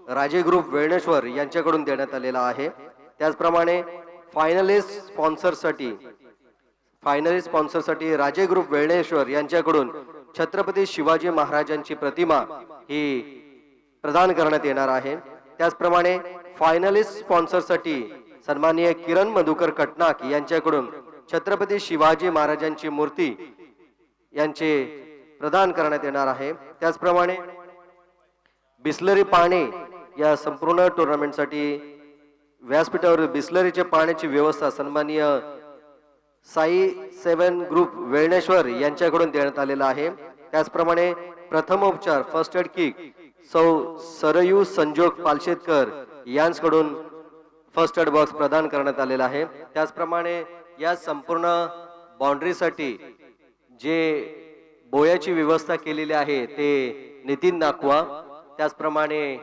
राजे ग्रुप वेळणेश्वर यांच्याकडून देण्यात आलेला आहे। त्याचप्रमाणे फायनलिस्ट स्पॉन्सरसाठी राजे ग्रुप वेळणेश्वर यांच्याकडून छत्रपती शिवाजी महाराजांची प्रतिमा ही प्रदान करण्यात येणार आहे। त्याचप्रमाणे फायनलिस्ट स्पॉन्सरसाठी सन्माननीय किरण मधुकर कटनाक यांच्याकडून छत्रपती शिवाजी महाराजांची मूर्ती यांचे प्रदान करण्यात येणार आहे। त्याचप्रमाणे बिस्लरी पाणी या संपूर्ण टुर्नामेंटसाठी व्यासपीठावर बिस्लरीचे पाण्याची व्यवस्था सन्माननीय साई 7 ग्रुप वेळणेश्वर यांच्याकडून देण्यात आलेला आहे। त्याचप्रमाणे प्रथमोपचार फर्स्ट एड किट सौ सरयू संजोग पालशेतकर यांच्याकडून फर्स्ट एड बॉक्स प्रदान करण्यात आलेला आहे। त्याचप्रमाणे या संपूर्ण बाउंड्रीसाठी जे बोयाची व्यवस्था केलेली आहे ते नितीन नाकवा, त्याचप्रमाणे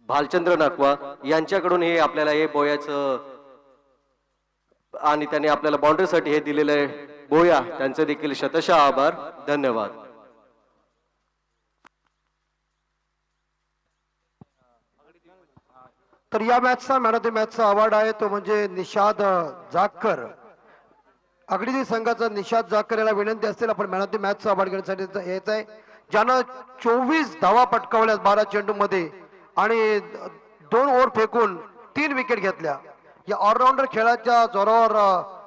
भालचंद्र नाकवा यांच्याकडून हे आपल्याला हे बोयाचं आणि त्यांनी आपल्याला बाउंड्रीसाठी हे दिलेले बोया त्यांचे देखील शतशः आभार, धन्यवाद। तर या मॅचचा मॅन ऑफ द मॅचचा अवॉर्ड आहे तो म्हणजे निषाद जाकर। अगडी संघाचा निषाद जाकर याला विनंती असेल आपण मॅन ऑफ द मॅचचा अवॉर्ड घेण्यासाठी यायचं आहे, ज्यानं 24 धावा पटकावल्या 12 चेंडू मध्ये आणि 2 ओव्हर फेकून 3 विकेट घेतल्या। या ऑलराऊंडर खेळाच्या जोरावर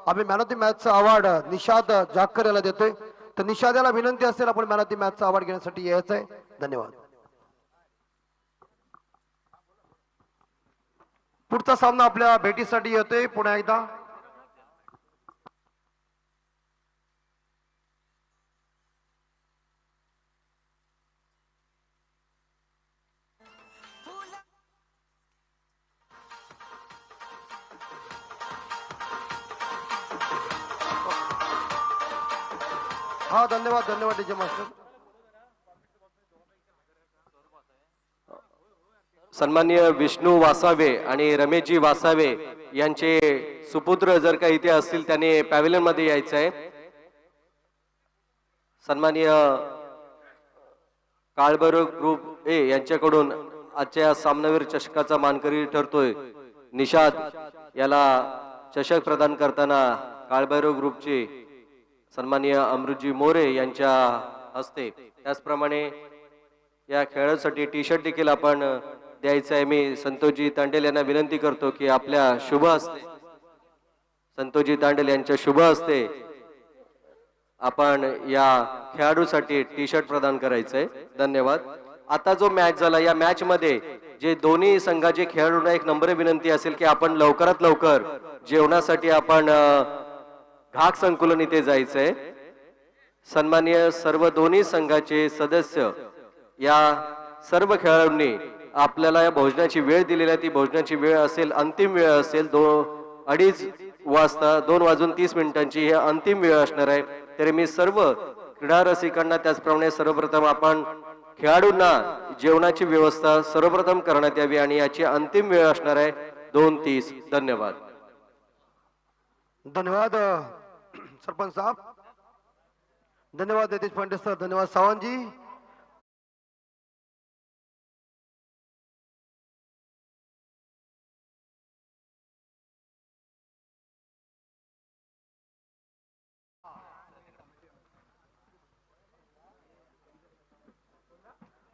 आम्ही मॅन ऑफ द मॅचचा अवॉर्ड निषाद जाकर याला देतोय। तर निषाद याला विनंती असेल आपण मॅन ऑफ द मॅचचा अवॉर्ड घेण्यासाठी यायचं आहे, धन्यवाद। पुढचा सामना आपल्या भेटीसाठी येतोय पुन्हा एकदा हा धन्यवाद डीजे मास्टर। सन्माननीय विष्णू वासावे आणि रमेशजी वासावे यांचे सुपुत्र जर का इथे असतील त्यांनी पॅव्हिलियन मध्ये यायचं आहे। सन्माननीय काळभैरव ग्रुप ए यांच्याकडून आजच्या सामनावीर चषकाचा मानकरी ठरतोय निषाद याला चषक प्रदान करताना काळभैरव ग्रुपचे सन्माननीय अमृतजी मोरे यांच्या हस्ते। त्याचप्रमाणे या खेळासाठी टी शर्ट देखील आपण द्यायचं आहे। मी संतोषजी तांडेल यांना विनंती करतो की आपल्या शुभ हस्ते संतोषजी तांडेल यांच्या शुभ हस्ते आपण या खेळाडूसाठी टी शर्ट प्रदान करायचंय, धन्यवाद। आता जो मॅच झाला या मॅच मध्ये जे दोन्ही संघाचे खेळाडूंना एक नम्र विनंती असेल की आपण लवकरात लवकर जेवणासाठी आपण घाट संकुलन इथे जायचंय। सन्माननीय सर्व दोन्ही संघाचे सदस्य या सर्व खेळाडूंनी आपल्याला या भोजनाची वेळ दिलेली आहे, ती भोजनाची वेळ असेल अंतिम वेळ असेल 2:30 वाजता 2:30 ही अंतिम वेळ असणार आहे। तरी मी सर्व क्रीडा रसिकांना त्याचप्रमाणे सर्वप्रथम आपण खेळाडूंना जेवणाची व्यवस्था सर्वप्रथम करण्यात यावी आणि याची अंतिम वेळ असणार आहे 2:30। धन्यवाद। धन्यवाद सरपंच साहब, धन्यवाद नितीश पांडे सर, धन्यवाद सावंत जी।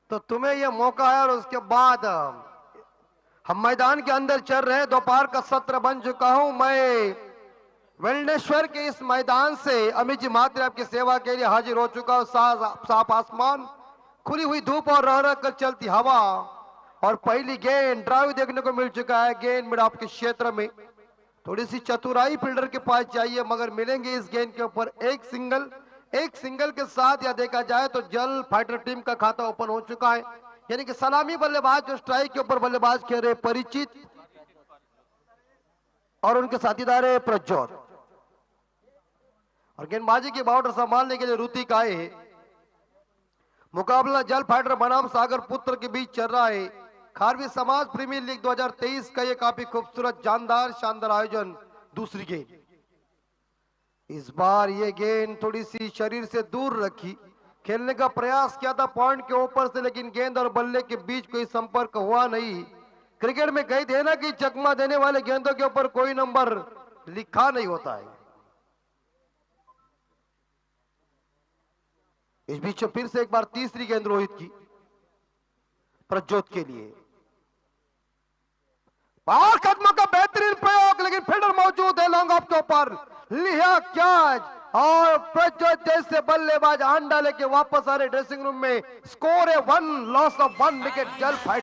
तो तुम्हें यह मौका है और उसके बाद हम मैदान के अंदर चल रहे, दोपहर का सत्र बन चुका हूं मैं। वेलनेश्वर के इस मैदान से अमित जी मात्र आपकी सेवा के लिए हाजिर हो चुका हूं। साफ आसमान, खुली हुई धूप और रह रह कर चलती हवा और पहली गेंद ड्राइव देखने को मिल चुका है। गेंद मिड आपके क्षेत्र में थोड़ी सी चतुराई फील्डर के पास चाहिए, मगर मिलेंगे इस गेंद के ऊपर एक सिंगल के साथ यह देखा जाए तो जल फाइटर टीम का खाता ओपन हो चुका है। यानी कि सलामी बल्लेबाज जो स्ट्राइक के ऊपर बल्लेबाज खेल रहे परिचित और उनके साथीदार है प्रज्योत, और गेंदबाजी की बाउंड्री संभालने के लिए ऋतिक आए हैं। मुकाबला जल फाइटर बनाम सागर पुत्र के बीच चल रहा है। खारवी समाज प्रीमियर लीग 2023 का ये काफी खूबसूरत शानदार आयोजन। दूसरी गेंद इस बार ये गेंद थोड़ी सी शरीर से दूर रखी, खेलने का प्रयास किया था पॉइंट के ऊपर से, लेकिन गेंद और बल्ले के बीच कोई संपर्क हुआ नहीं। क्रिकेट में कही थे ना कि चकमा देने वाले गेंदों के ऊपर कोई नंबर लिखा नहीं होता है। इस बीच फिर से एक बार तीसरी गेंद रोहित की प्रज्योत के लिए। बाहर कदमों का बेहतरीन प्रयोग, लेकिन फील्डर मौजूद है लॉन्ग ऑफ के ऊपर, लिया कैच और प्रज्योत जैसे बल्लेबाज अंडा लेके वापस आ रहे ड्रेसिंग रूम में। स्कोर है 1, लॉस ऑफ 1 विकेट। जल फाइट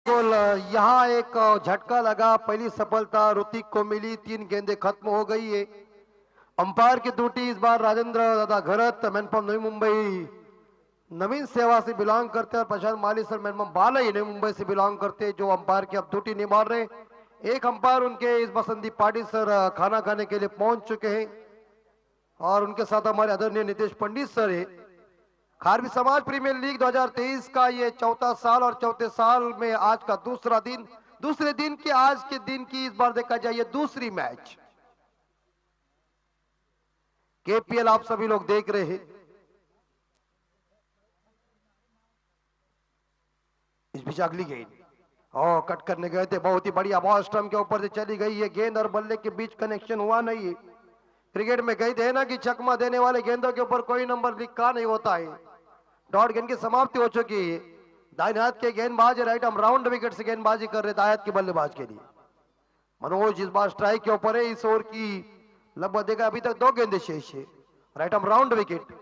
बिल्कुल, यहाँ एक झटका लगा, पहली सफलता ऋतिक को मिली, 3 गेंदें खत्म हो गई है। अंपायर की ड्यूटी इस बार राजेंद्र दादा घरत, मैन फ्रॉम नवी मुंबई, नवीन सेवा से बिलोंग करते हैं। प्रशांत माली sir man from बालई Navi Mumbai say belong करते हैं, जो अंपायर की अब ड्यूटी निभा रहे। एक अंपायर उनके इस बसंती पार्टी सर खाना खाने के लिए पहुंच चुके हैं, और उनके साथ हमारे आदरणीय नितेश पंडित सर है। खारवी समाज प्रीमियर लीग 2023 का ये चौथा साल, और चौथे साल में आज का दूसरा दिन, दूसरे दिन की आज के दिन की इस बार देखा जाए ये दूसरी मैच केपीएल आप सभी लोग देख रहे हैं। इस बीच अगली गेंद और कट करने गए थे, बहुत ही बढ़िया बॉल स्टंप के ऊपर से चली गई है। गेंद और बल्ले के बीच कनेक्शन हुआ नहीं है। क्रिकेट में कही थे ना कि चकमा देने वाले गेंदों के ऊपर कोई नंबर लिखा नहीं होता है। डॉट गेंद की समाप्ति हो चुकी है। दाहिने हाथ के गेंदबाज राइट आर्म राउंड विकेट से गेंदबाजी कर रहे दाएं हाथ के बल्लेबाज के लिए। मनोज इस बार स्ट्राइक के ऊपर है। इस ओवर की लगभग देखा अभी तक 2 गेंदें शेष है। Right arm round wicket.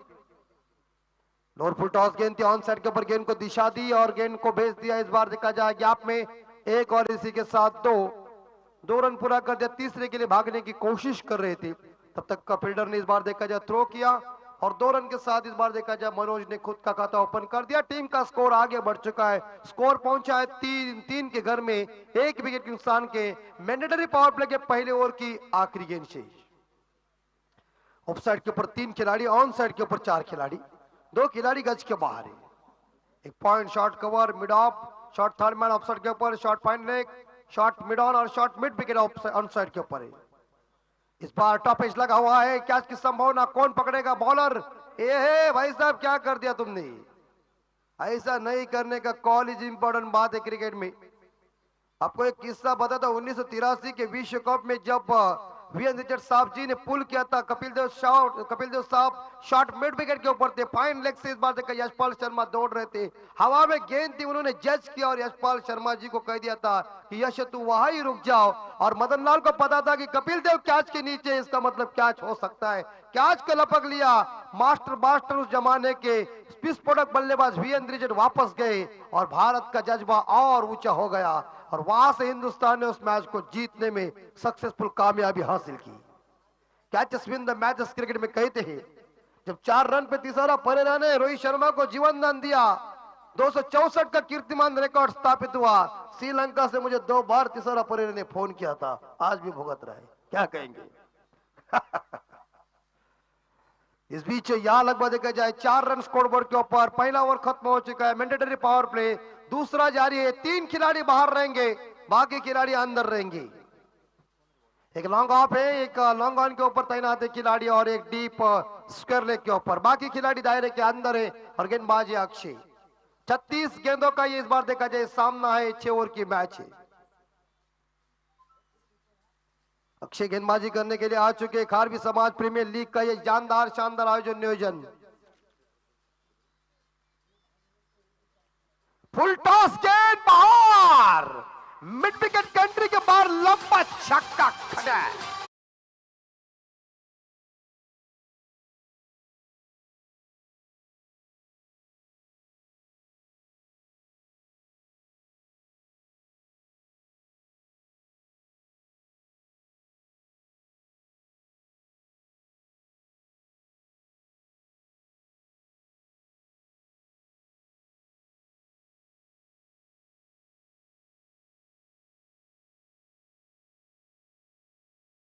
Lower फुल टॉस गेंद थी, ऑन साइड के ऊपर गेंद को दिशा दी और गेंद को भेज दिया। इस बार देखा जाए गैप में 1 और इसी के साथ 2 रन पूरा कर दिया। तीसरे के लिए भागने की कोशिश कर रहे थे, तब तक का फील्डर ने इस बार देखा जाए थ्रो किया, और 2 रन के साथ इस बार देखा जाए मनोज ने खुद का खाता ओपन कर दिया। टीम का स्कोर आगे बढ़ चुका है। स्कोर पहुंचा है 3 के घर में, 1 विकेट के नुकसान के। मैंडेटरी पावर प्ले के पहले ओवर की आखिरी गेंद शेष। ऑफ साइड के ऊपर 3 खिलाड़ी, ऑन साइड के ऊपर 4 खिलाड़ी, 2 खिलाड़ी गज के बाहर है। एक point shot cover mid off, shot third man off side के ऊपर, shot fine leg, shot mid on और shot mid wicket on side के ऊपर है। इस बार टॉप एज लगा हुआ है। कैच की संभावना, कौन पकड़ेगा बॉलर? ए भाई साहब क्या कर दिया तुमने? ऐसा नहीं करने का कॉल इज इंपॉर्टेंट बात है क्रिकेट में। आपको एक किस्सा बता था, 1983 के विश्व कप में जब वीरेंद्र रिचर्ड साहब जी ने पुल किया था, कपिल देव साहब शॉट मिड विकेट के ऊपर थे, फाइन लेग से इस बार देखा यशपाल शर्मा दौड़ रहे थे, हवा में गेंद थी, उन्होंने जज किया और यशपाल शर्मा जी को कह दिया था कि यश तू वहां ही रुक जाओ। और मदन लाल को पता था कि कपिल देव कैच के नीचे, इसका मतलब कैच हो सकता है। कैच को लपक लिया। मास्टर उस जमाने के विस्फोटक बल्लेबाज वीरेंद्र रिचर्ड वापस गए और भारत का जज्बा और ऊंचा हो गया, और वहां से हिंदुस्तान ने उस मैच को जीतने में सक्सेसफुल कामयाबी हासिल की। Catches win the matches cricket में कहते हैं। जब 4 रन पे तीसरा परेरा ने रोहित शर्मा को जीवन दान दिया, 264 का कीर्तिमान रिकॉर्ड स्थापित हुआ। श्रीलंका से मुझे 2 बार तीसरा परेरा ने फोन किया था, आज भी भुगत रहा है, क्या कहेंगे? इस बीच यहां लगभग देखा जाए 4 रन स्कोरबोर्ड के ऊपर। पहला ओवर खत्म हो चुका है। मैंडेटरी पावर प्ले दूसरा जारी है। 3 खिलाड़ी बाहर रहेंगे, बाकी खिलाड़ी अंदर रहेंगे। एक लॉन्ग ऑफ है, एक लॉन्ग ऑन के ऊपर तैनात है खिलाड़ी, और एक डीप स्क्वायर लेग के ऊपर। बाकी खिलाड़ी दायरे के अंदर है और गेंदबाज है अक्षय। 36 गेंदों का ये इस बार देखा जाए सामना है, 6 ओवर की मैच है। अक्षय गेंदबाजी करने के लिए आ चुके। खारवी समाज प्रीमियर लीग का ये शानदार आयोजन नियोजन। फुल टॉस गेंद बाहर, मिड विकेट कंट्री के बाहर, लंबा छक्का खड़ा।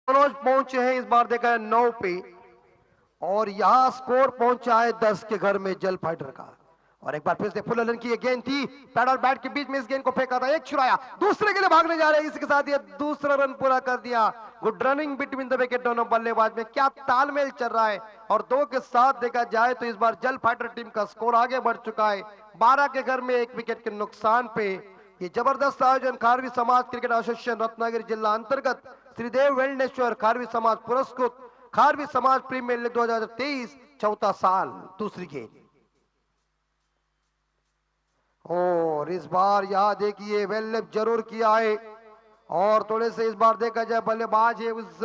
मनोज पहुंचे हैं इस बार देखा है 9 पे, और यहां स्कोर पहुंचा है 10 के घर में जल फाइटर का। और एक बार फिर से फुल रन की ये गेंद थी, पैड और बैट के बीच में इस गेंद को फेंका था, एक छुड़ाया, दूसरे के लिए भागने जा रहे हैं, इसके साथ ये दूसरा रन पूरा कर दिया। Good running between the wicket, दोनों बल्लेबाज में क्या तालमेल चल रहा है। और 2 के साथ देखा जाए तो इस बार जल फाइटर टीम का स्कोर आगे बढ़ चुका है 12 के घर में 1 विकेट के नुकसान पे। ये जबरदस्त आयोजन खारवी समाज क्रिकेट एसोसिएशन रत्नागिरी जिला अंतर्गत श्रीदेव वेलनेश्वर खारवी समाज पुरस्कृत खारवी समाज प्रीमियर लीग 2023 चौथा साल, दूसरी गेंद। और इस बार यहां देखिए वेलनेप जरूर किया है, और थोड़े से इस बार देखा जाए बल्लेबाज है उस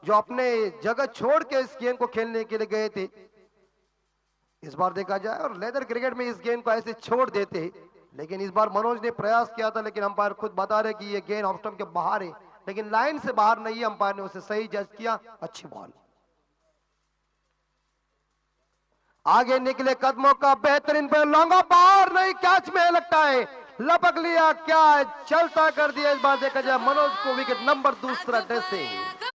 जो अपने जगह छोड़ के इस गेंद को खेलने के लिए गए थे, इस बार देखा जाए और लेदर क्रिकेट में इस गेंद को ऐसे छोड़ देते, लेकिन इस बार मनोज ने प्रयास किया था, लेकिन अंपायर खुद बता रहे कि ये गेंद ऑफ स्टंप के बाहर है, लेकिन लाइन से बाहर नहीं है, अंपायर ने उसे सही जज किया, अच्छी बॉल। आगे निकले कदमों का बेहतरीन पे लॉन्ग ऑफ, बाहर नहीं, कैच में लगता है, लपक लिया, क्या चलता कर दिया। इस बार देखा जाए मनोज को विकेट नंबर दूसरा ड्रेसिंग।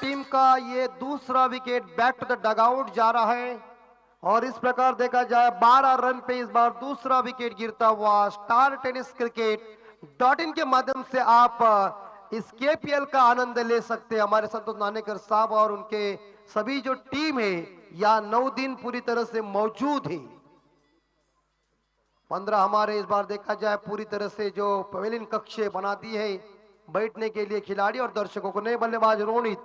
टीम का ये दूसरा wicket back to the dugout जा रहा है, और इस प्रकार देखा जाए 12 रन पे इस बार दूसरा विकेट गिरता हुआ। स्टार टेनिस क्रिकेट .in के माध्यम से आप इस KPL का आनंद ले सकते हैं। हमारे संतोष नानेकर साहब और उनके सभी जो टीम है या 9 दिन पूरी तरह से मौजूद है। 15 हमारे इस बार देखा जाए पूरी तरह से जो पवेलियन कक्षे बना दी है बैठने के लिए खिलाड़ी और दर्शकों को। नए बल्लेबाज रोनित,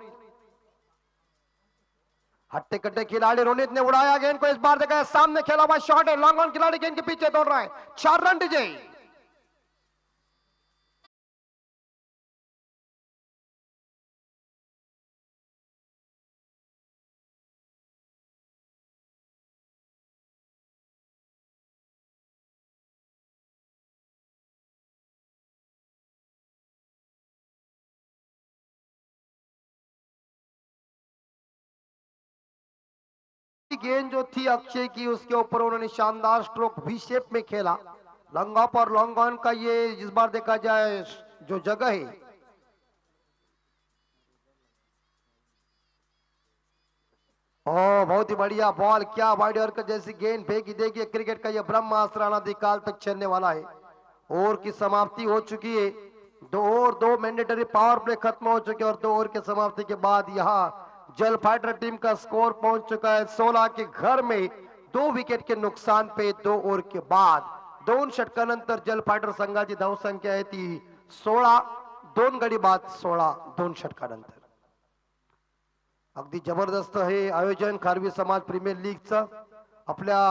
हट्टे कट्टे खिलाड़ी रोनित ने उड़ाया गेंद को, इस बार देखा है सामने खेला हुआ शॉट है, लॉन्ग ऑन खिलाड़ी गेंद के पीछे दौड़ रहा है, 4 रन विजय। गेंद जो थी अक्षय की, उसके ऊपर उन्होंने शानदार स्ट्रोक वी शेप में खेला। लॉन्ग ऑफ और लॉन्ग ऑन का ये इस बार देखा जाए जो जगह है, ओ बहुत ही बढ़िया बॉल, क्या वाइड ऑर्कर जैसी गेंद फेंकी। देखिए क्रिकेट का ये ब्रह्मास्त्र अनादिकाल तक चलने वाला है। ओवर की समाप्ति हो चुकी है, 2 ओवर 2 मैंडेटरी पावर प्ले खत्म हो चुके, और 2 ओवर की समाप्ति के बाद यहाँ जल फाइटर टीम का स्कोर पहुंच चुका है 16 के घर में 2 विकेट के नुकसान पे। 2 ओव्हर के बाद 2 षटकानंतर जल फाइटर संघाची धावसंख्या आहे ती 16, 2 गडी बाद 16 2 षटकानंतर। अगदी जबरदस्त हे आयोजन खारवी समाज प्रीमियर लीगचं। आपल्या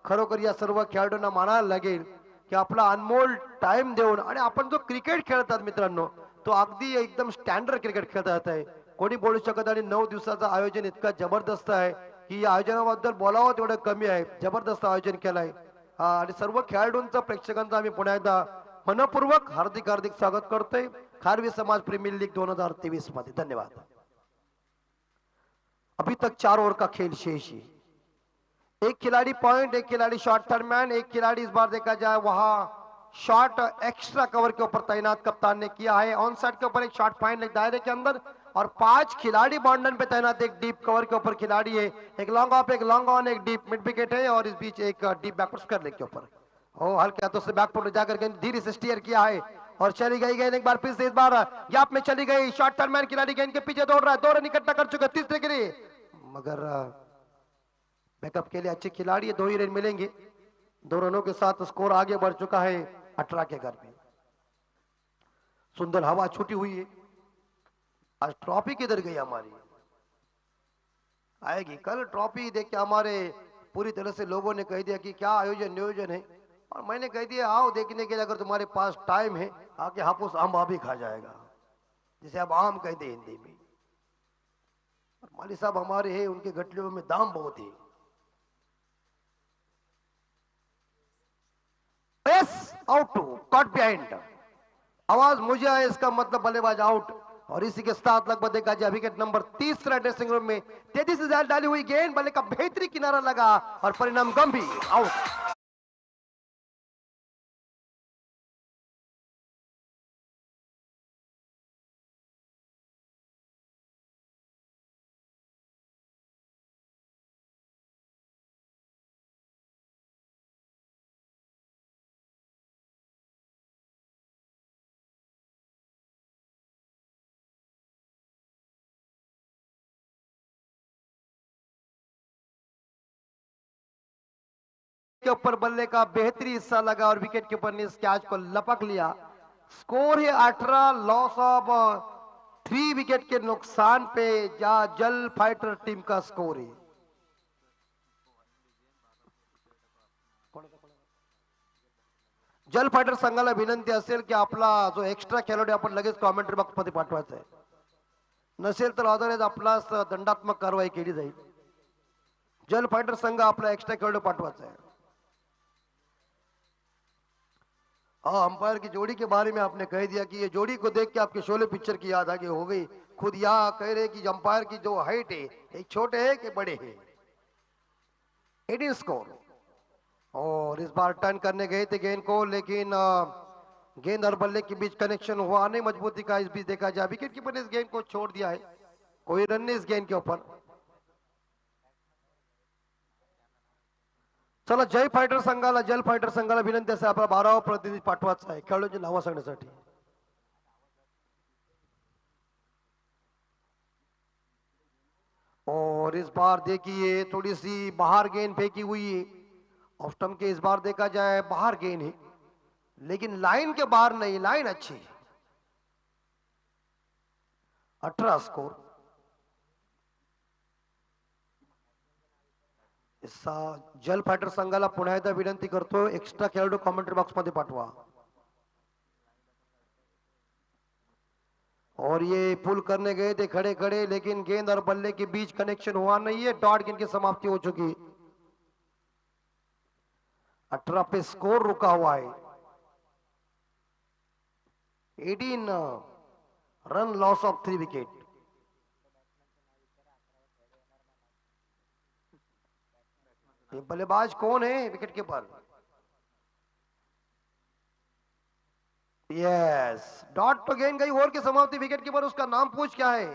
खरोखर या सर्व खेळाडूंना मानायला लागेल की आपला अनमोल टाइम देऊन, आणि आपण जो क्रिकेट खेळतात मित्रांनो तो अगदी एकदम स्टँडर्ड क्रिकेट खेळतात आहे, कोणी बोलू शकत। आणि 9 दिवसाचं आयोजन इतकं जबरदस्त आहे की या आयोजनाबद्दल बोलावं तेवढं कमी आहे। जबरदस्त आयोजन केलंय, आणि सर्व खेळाडूंचं प्रेक्षकांचं आम्ही पुन्हा एकदा मनपूर्वक हार्दिक हार्दिक स्वागत करतोय खारवी समाज प्रीमियर लीग 2023 मध्ये। धन्यवाद। अभी तक 4 ओवर का खेल शेष है, एक खिलाड़ी पॉइंट, एक खिलाड़ी शॉर्ट थर्ड मैन, एक खिलाड़ी इस बार देखा जाए वहां शॉर्ट एक्स्ट्रा कवर के ऊपर तैनात कप्तान ने किया है। ऑन साइड के ऊपर एक शॉर्ट फाइन एक दायरे के अंदर, और 5 खिलाड़ी बाउंड्री पे तैनात, एक डीप कवर के ऊपर खिलाड़ी है, एक लॉन्ग ऑफ, एक लॉन्ग ऑन, एक डीप मिड विकेट है, और इस बीच एक डीप बैकवर्ड कर लेग के ऊपर हल्के हाथों से बैकफुट में जाकर के धीरे से स्टीयर किया है और चली गई गेंद एक बार फिर से, इस बार गैप में चली गई। शॉर्ट थर्ड मैन खिलाड़ी गेंद के पीछे दौड़ रहा है, 2 रन इकट्ठा कर चुका तीसरे के लिए, मगर बैकअप के लिए अच्छे खिलाड़ी है, 2 ही रन मिलेंगे। 2 रनों के साथ स्कोर आगे बढ़ चुका है 18 के घर में। सुंदर हवा छूटी हुई है। आज ट्रॉफी किधर गई हमारी? आएगी। कल ट्रॉफी देख के हमारे पूरी तरह से लोगों ने कह दिया कि क्या आयोजन नियोजन है, और मैंने कह दिया आओ देखने के लिए, अगर तुम्हारे पास टाइम है आके हापुस आम भी खा जाएगा, जिसे अब आम कहते हैं हिंदी में। और माली साहब हमारे हैं, उनके गठलियों में दाम बहुत है। Yes, out to cut behind, आवाज मुझे आए इसका मतलब बल्लेबाज आउट। और इसी के साथ लगभग देखा जाए विकेट नंबर 30 ड्रेसिंग रूम में तेजी से जाल डाली हुई गेंद, बल्ले का बेहतरी किनारा लगा और परिणाम गंभीर आउट। के ऊपर बल्ले का बेहतरी हिस्सा लगा और विकेट कीपर ने इस कैच को लपक लिया। स्कोर है 18, लॉस ऑफ 3 विकेट के नुकसान पे जल फाइटर टीम का स्कोर है। जल फायटर संघाला विनंती असेल की आपला जो एक्स्ट्रा खेळाडू आपण लगेच कॉमेंट्री बॉक्स मध्ये पाठवायचा आहे, नसेल तर अदरवाईज आपला दंडात्मक कारवाई केली जाईल। जल फायटर संघ आपला एक्स्ट्रा खेळाडू पाठवायचा है। हाँ, अंपायर की जोड़ी के बारे में आपने कह दिया कि ये जोड़ी को देख के आपके शोले पिक्चर की याद आगे हो गई। खुद यहाँ कह रहे कि अंपायर की जो हाइट है, एक छोटे है कि बड़े हैं। 18 स्कोर, और इस बार टर्न करने गए थे गेंद को, लेकिन गेंद और बल्ले के बीच कनेक्शन हुआ नहीं मजबूती का। इस बीच देखा जाए विकेट कीपर ने इस गेंद को छोड़ दिया है, कोई रन नहीं इस गेंद के ऊपर। चला जल फायटर संघाला विनंती असेल आपला 12वा प्रतिनिधी पाठवायचा आहे खेळाडूंची नावं सांगण्यासाठी। और इस बार देखिए थोड़ी सी बाहर गेंद फेंकी हुई है, ऑफ स्टंप के इस बार देखा जाए बाहर गेंद है, लेकिन लाइन के बाहर नहीं, लाइन अच्छी है। 18 स्कोर। जल फायटर संघाला पुन्हा एकदा विनंती करतो, एक्स्ट्रा खेळाडू कॉमेंट्री बॉक्स मध्ये पाठवा। और ये पुल करने गए थे खड़े खड़े, लेकिन गेंद और बल्ले के बीच कनेक्शन हुआ नहीं है, डॉट गेंद की समाप्ति हो चुकी। 18 पे स्कोर रुका हुआ है। 18 रन लॉस ऑफ 3 विकेट। बल्लेबाज कौन है विकेट कीपर? यस, डॉट तो गेंद गई, ओवर की समाप्ति। विकेट कीपर उसका नाम पूछ क्या है?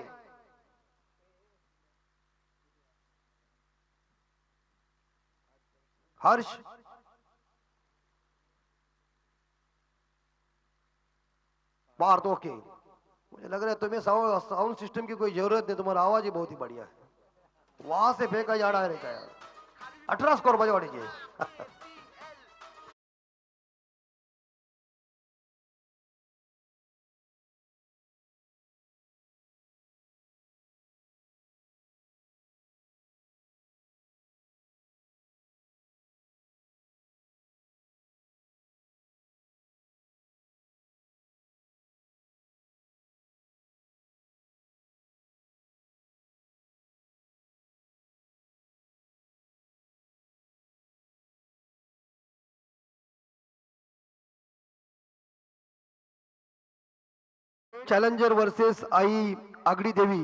हर्ष। बाहर तो ओके, मुझे लग रहा है तुम्हें साउंड सिस्टम की कोई जरूरत नहीं, तुम्हारा आवाज ही बहुत ही बढ़िया है, वहां से फेंका जा रहा है। 18 स्कोर बजा दीजिए। चॅलेंजर वर्सेस आई आगडी देवी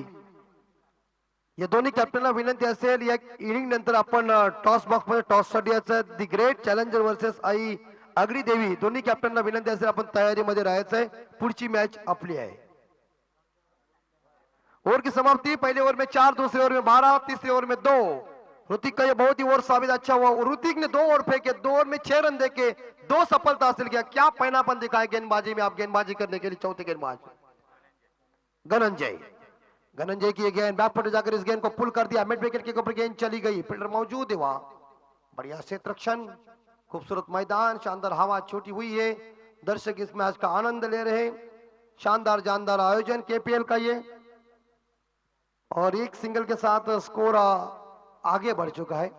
या दोन्ही कॅप्टनला विनंती असेल, या इनिंग नंतर आपण टॉस बॉक्स मध्ये टॉस साठी याचं the great challenger versus Aai Agadi Devi दोन्ही कॅप्टनला विनंती असेल आपण तयारीमध्ये राहायचंय, पुढची मॅच आपली आहे। ओवर की समाप्ति, पहले ओवर में 4, दूसरे ओवर में 12, तीसरे ओवर में 2। ऋतिक का ये बहुत ही ओवर साबित अच्छा हुआ। ऋतिक ने 2 ओवर फेंके, 2 ओवर में 6 रन देके 2 सफलता हासिल किया। क्या पैनापन दिखाया गेंदबाजी में, आप गेंदबाजी करने के लिए चौथे गेंदबाज धनंजय की गेंद बैक फुट जाकर इस गेंद को पुल कर दिया, मिड विकेट के ऊपर गेंद चली गई, फील्डर मौजूद है वहां, बढ़िया क्षेत्ररक्षण, खूबसूरत मैदान, शानदार हवा छूटी हुई है, दर्शक इस मैच का आनंद ले रहे हैं। शानदार जानदार आयोजन केपीएल का ये। और एक सिंगल के साथ स्कोर आगे बढ़ चुका है,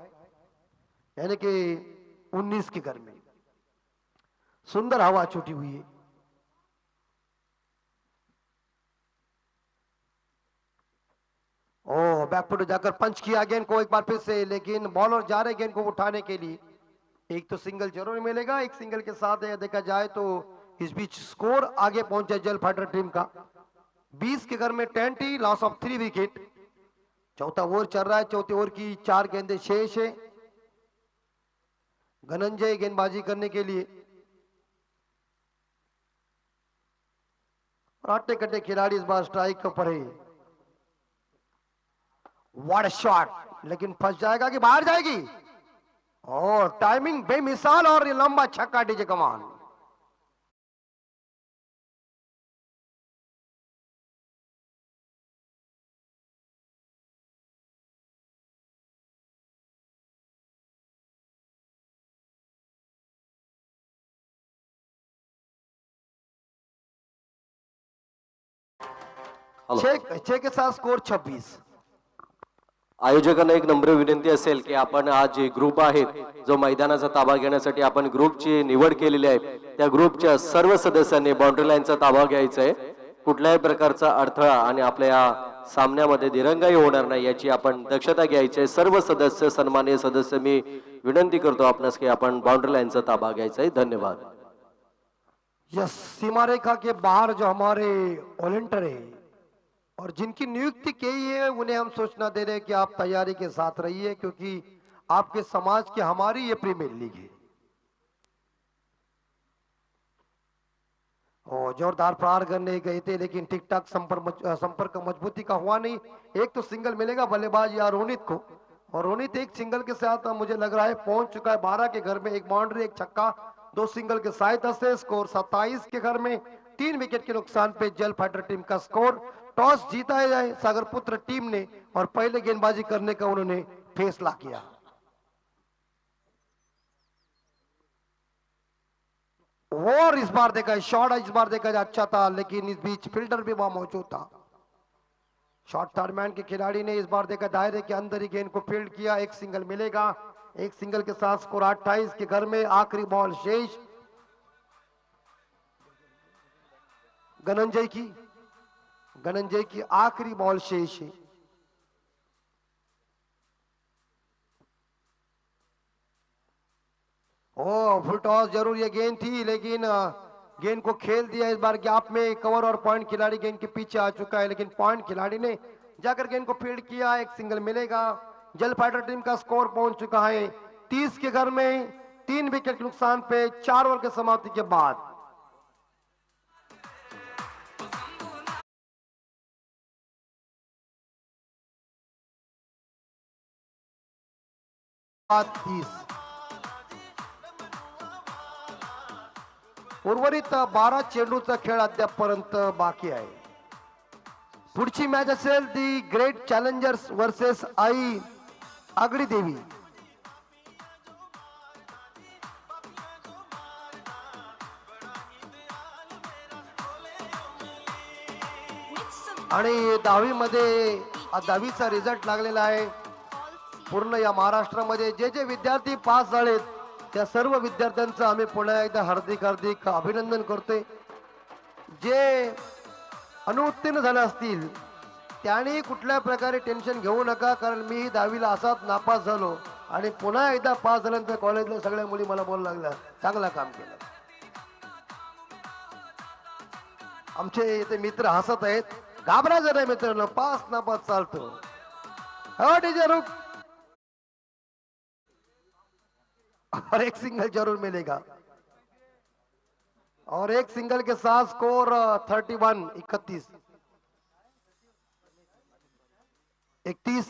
यानी कि 19 के घर में। सुंदर हवा छूटी हुई है। ओ बैकफुट जाकर पंच किया गेंद को एक बार फिर से, लेकिन बॉलर जा रहे गेंद को उठाने के लिए। एक तो सिंगल जरूर मिलेगा, एक सिंगल के साथ देखा जाए तो इस बीच स्कोर आगे पहुंचा जल फाइटर टीम का 20 के घर में 20, लॉस ऑफ 3 विकेट। चौथा ओवर चल रहा है, चौथे ओवर की 4 गेंदें शेष है। धनंजय गेंदबाजी करने के लिए, आटे कटे खिलाड़ी इस बार स्ट्राइक के ऊपर है। व्हाट शॉट, लेकिन फंस जाएगा कि बाहर जाएगी। और टाइमिंग बेमिसाल और ये लंबा छक्का डीजे कमान। हॅलो. छह के साथ स्कोर 26। आयोजकांना एक नम्र विनंती असेल की आपण हा जे ग्रुप आहे जो मैदानाचा ताबा घेण्यासाठी आपण ग्रुपची निवड केलेली आहे, त्या ग्रुपच्या सर्व सदस्यांनी बाउंड्री लाईनचा ताबा घ्यायचा आहे। कुठल्याही प्रकारचा अडथळा आणि आपल्या या सामन्यामध्ये दिरंगाई होणार नाही याची आपण दक्षता घ्यायची आहे। सर्व सदस्य, सन्माननीय सदस्य, मी विनंती करतो आपणास की आपण बाउंड्री लाईनचा ताबा घ्यायचा आहे। धन्यवाद। यस, सीमा रेखा के बाहर जो हमारे वॉलंटियर है और जिनकी नियुक्ति की है, उन्हें हम सूचना दे रहे हैं कि आप तैयारी के साथ रहिए, क्योंकि आपके समाज की हमारी ये प्रीमियर लीग है। और जोरदार प्रहार करने गए थे, लेकिन ठीक ठाक संपर्क मजबूती का हुआ नहीं। एक तो सिंगल मिलेगा बल्लेबाज या रोनित को, और रोनित एक सिंगल के साथ मुझे लग रहा है पहुंच चुका है 12 के घर में। एक बाउंड्री, एक छक्का, 2 सिंगल के साथ से स्कोर 27 के घर में। 3 विकेट के नुकसान पे जल फाइटर टीम का स्कोर। टॉस जीता है सागरपुत्र टीम ने और पहले गेंदबाजी करने का उन्होंने फैसला किया। और इस बार देखा शॉट, इस बार देखा जाए अच्छा था, लेकिन इस बीच फील्डर भी वहां मौजूद था। शॉर्ट थर्ड मैन के खिलाड़ी ने इस बार देखा दायरे के अंदर ही गेंद को फील्ड किया। एक सिंगल मिलेगा, एक सिंगल के साथ स्कोर 28 के घर में। आखिरी बॉल शेष धनंजय की आखिरी बॉल शेष है। ओ फुल टॉस जरूर ये गेंद थी, लेकिन गेंद को खेल दिया इस बार गैप में। कवर और पॉइंट खिलाड़ी गेंद के पीछे आ चुका है, लेकिन पॉइंट खिलाड़ी ने जाकर गेंद को फील्ड किया। एक सिंगल मिलेगा। जल फाइटर टीम का स्कोर पहुंच चुका है 30 के घर में। 3 विकेट के नुकसान पे 4 ओवर के समाप्ति के बाद। उर्वरित 12 चेंडूचा खेळ अद्यापपर्यंत बाकी आहे। पुढची मॅच असेल the great challengers versus Aai Agadi Devi. आणि 10वी मध्ये 10वीचा रिझल्ट लागलेला आहे। पूर्ण या महाराष्ट्रामध्ये जे जे विद्यार्थी पास झालेत त्या सर्व विद्यार्थ्यांचं आम्ही पुन्हा एकदा हार्दिक अभिनंदन करतोय। जे अनुत्तीर्ण झाले असतील त्यांनी कुठल्या प्रकारे टेन्शन घेऊ नका, कारण मी 10वीला असाच नापास झालो आणि पुन्हा एकदा पास झाल्यानंतर कॉलेजला सगळ्या मुली मला बोलायला लागल्या चांगलं काम केलं। आमचे इथे मित्र हसत आहेत, घाबरायचं नाही मित्रांनो, पास नापास चालतो। हो डीजे रुक, और एक सिंगल जरूर मिलेगा। और एक सिंगल के साथ स्कोर 31 31।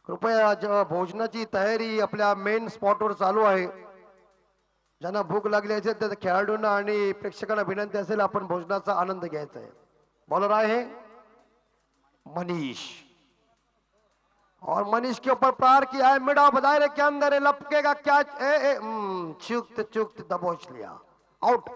कृपया भोजनाची तयारी आपल्या मेन स्पॉटवर चालू आहे। ज्यांना भूक लागली असेल त्या खेळाडूंना आणि प्रेक्षकांना विनंती असेल आपण भोजनाचा आनंद घ्यायचा आहे। बॉलर आहे मनीष, और मनीष के ऊपर प्रहार किया है। मिड ऑफ दायरे के अंदर है, लपकेगा क्या? चुकते दबोच लिया, आउट।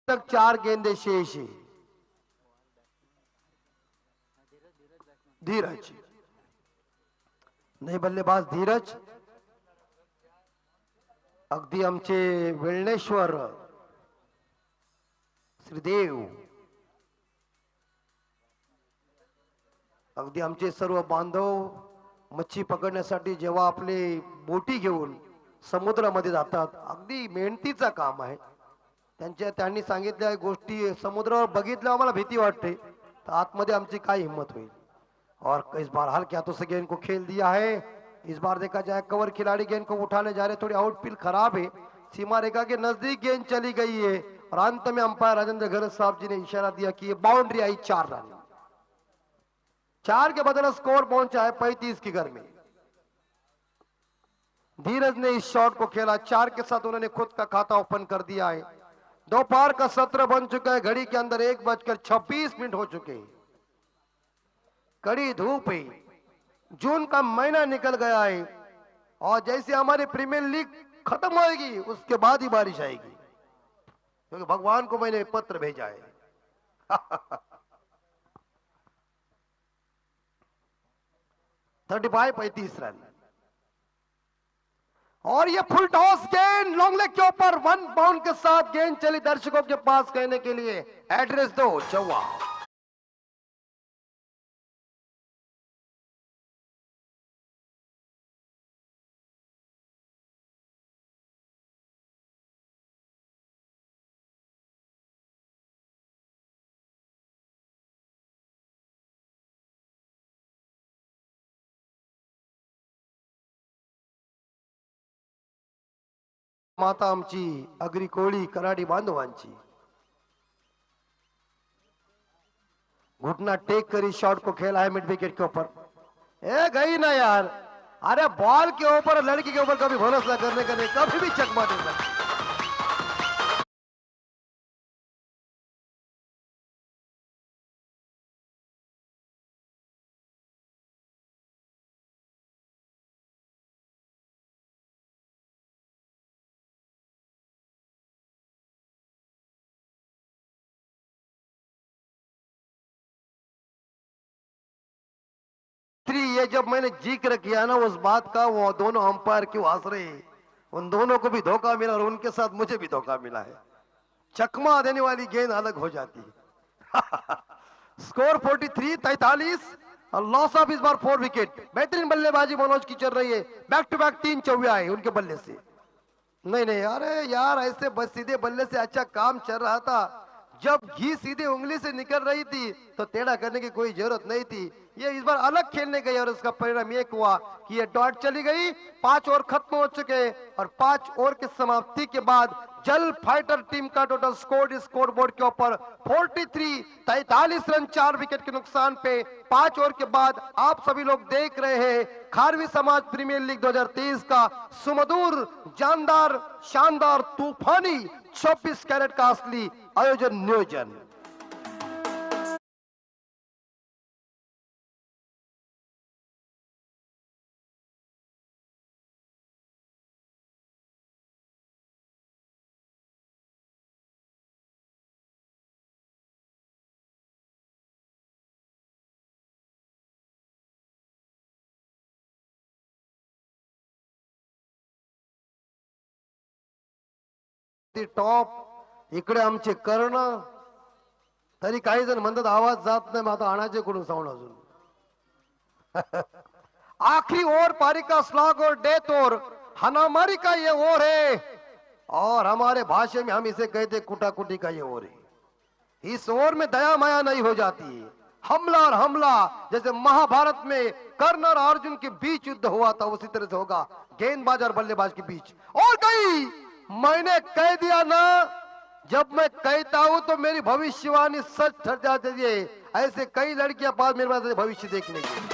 तक 4 गेंदे शेष है। धीरज, नाही बल्लेबाज धीरज, अगदी आमचे वेळणेश्वर श्रीदेव, अगदी आमचे सर्व बांधव मच्छी पकडण्यासाठी जेव्हा आपले बोटी घेऊन समुद्रामध्ये जातात, अगदी मेहनतीचं काम आहे त्यांनी सांगितल्या गोष्टी समुद्रावर बघितल्यावर आम्हाला भीती वाटते, तर आतमध्ये आमची काय हिम्मत होईल। और इस बार हल्के हाथों से गेंद को खेल दिया है। इस बार देखा जाए कवर खिलाड़ी गेंद को उठाने जा रहे, थोड़ी आउटफील्ड खराब है, सीमा रेखा के नजदीक गेंद चली गई है और अंत में अंपायर राजेंद्र गरज साहब जी ने इशारा दिया कि ये बाउंड्री आई। 4 रन, 4 के बदले स्कोर पहुंचा है 35 की घर में। धीरज ने इस शॉट को खेला, 4 के साथ उन्होंने खुद का खाता ओपन कर दिया है। दोपहर का सत्र बन चुका है, घड़ी के अंदर 1:26 हो चुके हैं। कड़ी धूप है, जून का महीना निकल गया है और जैसे हमारी प्रीमियर लीग खत्म होएगी उसके बाद ही बारिश आएगी, क्योंकि भगवान को मैंने पत्र भेजा है। 35 रन और ये फुल टॉस गेंद लॉन्ग लेग के ऊपर 1 बाउंड के साथ गेंद चली दर्शकों के पास कहने के लिए एड्रेस दो चौवा। माता आमची अग्री कोळी कराडी बांधवांची घुटना टेक करी शॉट को खेला है मिड विकेट के ऊपर। ए गई ना यार, अरे बॉल के ऊपर लड़की के ऊपर कभी भरोसा करने का नहीं, कभी भी चकमा देगा। ये जब मैंने जिक्र किया ना उस बात का, वो दोनों अंपायर क्यों हंस रहे हैं, उन दोनों को भी धोखा मिला और उनके साथ मुझे भी धोखा मिला है। चकमा देने वाली गेंद अलग हो जाती है। स्कोर 43 और loss of is bar 4 wicket. बेहतरीन बल्लेबाजी मनोज की चल रही है, बैक टू बैक 3 चौव्या है उनके बल्ले से। नहीं, अरे यार ऐसे बस सीधे बल्ले से अच्छा काम चल रहा था, जब घी सीधे उंगली से निकल रही थी तो टेढ़ा करने की कोई जरूरत नहीं थी। ये इस बार अलग खेलने गई और इसका परिणाम एक हुआ कि ये डॉट चली गई। 5 ओवर खत्म हो चुके और 5 ओवर की समाप्ति के बाद जल फाइटर टीम का टोटल स्कोर बोर्ड के ऊपर 43 रन 4 विकेट के नुकसान पे 5 ओवर के बाद आप सभी लोग देख रहे हैं खारवी समाज प्रीमियर लीग 2023 का सुमधुर, जानदार, शानदार, तूफानी 26 कैरेट का असली आयोजन नियोजन। टॉप इकडे आमचे कर्ण, तरी काही जण म्हणतात आवाज जात नाही, आता आणायचे कुठून साऊंड अजून। आखिरी ओवर पारी का स्लॉग और डेथ ओवर, हनामारी का ये ओवर है और हमारे भाषा में हम इसे कहते कुटाकुटी का ये ओवर है। इस ओवर में दया माया नहीं हो जाती है, हमला और हमला, जैसे महाभारत में कर्ण और अर्जुन के बीच युद्ध हुआ था उसी तरह से होगा गेंदबाज और बल्लेबाज के बीच। और कई मैंने कह दिया ना, जब मैं कहता हूं तो मेरी भविष्यवाणी सच ठहर जाती है। ऐसे कई लड़कियां पास मेरे पास भविष्य देखने की।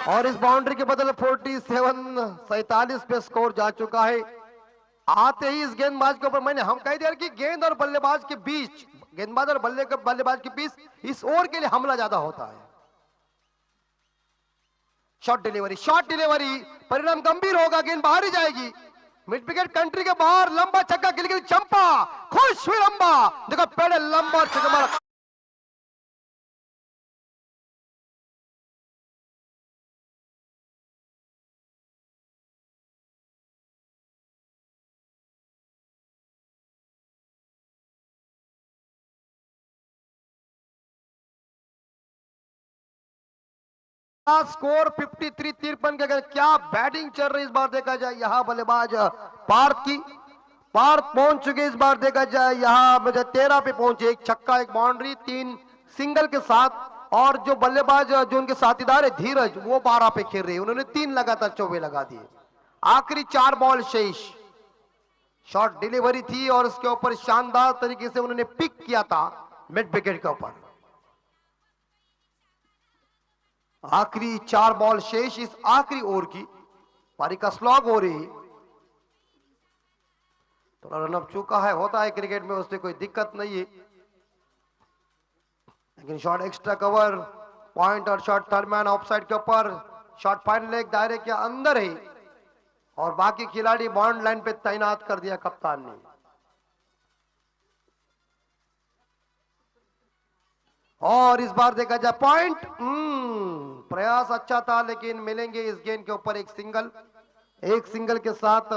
और इस बाउंड्री के बदले 47 पे स्कोर जा चुका है। आते ही इस गेंदबाज के ऊपर मैंने हम कह दिया कि गेंद और बल्लेबाज के बीच, गेंदबाज और बल्लेबाज के बीच इस ओवर के लिए हमला ज्यादा होता है। शॉट डिलीवरी, परिणाम गंभीर होगा, गेंद बाहर ही जाएगी। मिड विकेट कंट्री के बाहर, लंबा छक्का, गिलगिल चंपा, खुश हुई लंबा, देखो पहले लंबा छक्का मारा। स्कोर 53-53 के, क्या बैटिंग चल रही इस बार देखा जाए। यहां बल्लेबाज पार्थ पहुंच चुके इस बार देखा जाए। यहां मुझे 13 पे पहुंचे, एक छक्का, एक बाउंड्री, 3 सिंगल के साथ। और जो बल्लेबाज जो उनके साथीदार है धीरज, वो 12 पे खेल रहे हैं, उन्होंने 3 लगातार चौबे लगा दिए। आखिरी 4 बॉल शेष। शॉर्ट डिलीवरी थी और उसके ऊपर शानदार तरीके से उन्होंने पिक किया था मिड विकेट के ऊपर। आखिरी 4 बॉल शेष इस आखिरी ओवर की। पारी का स्लॉग हो रही, थोड़ा रनअप चुका है, होता है क्रिकेट में, उससे कोई दिक्कत नहीं है। लेकिन शॉट एक्स्ट्रा कवर, पॉइंट और shot third man off side के ऊपर, शॉट फाइनल लेग दायरे के अंदर है और बाकी खिलाड़ी बॉन्ड लाइन पे तैनात कर दिया कप्तान ने। और इस बार देखा जाए पॉइंट, प्रयास अच्छा था लेकिन मिलेंगे इस गेंद के ऊपर एक सिंगल के साथ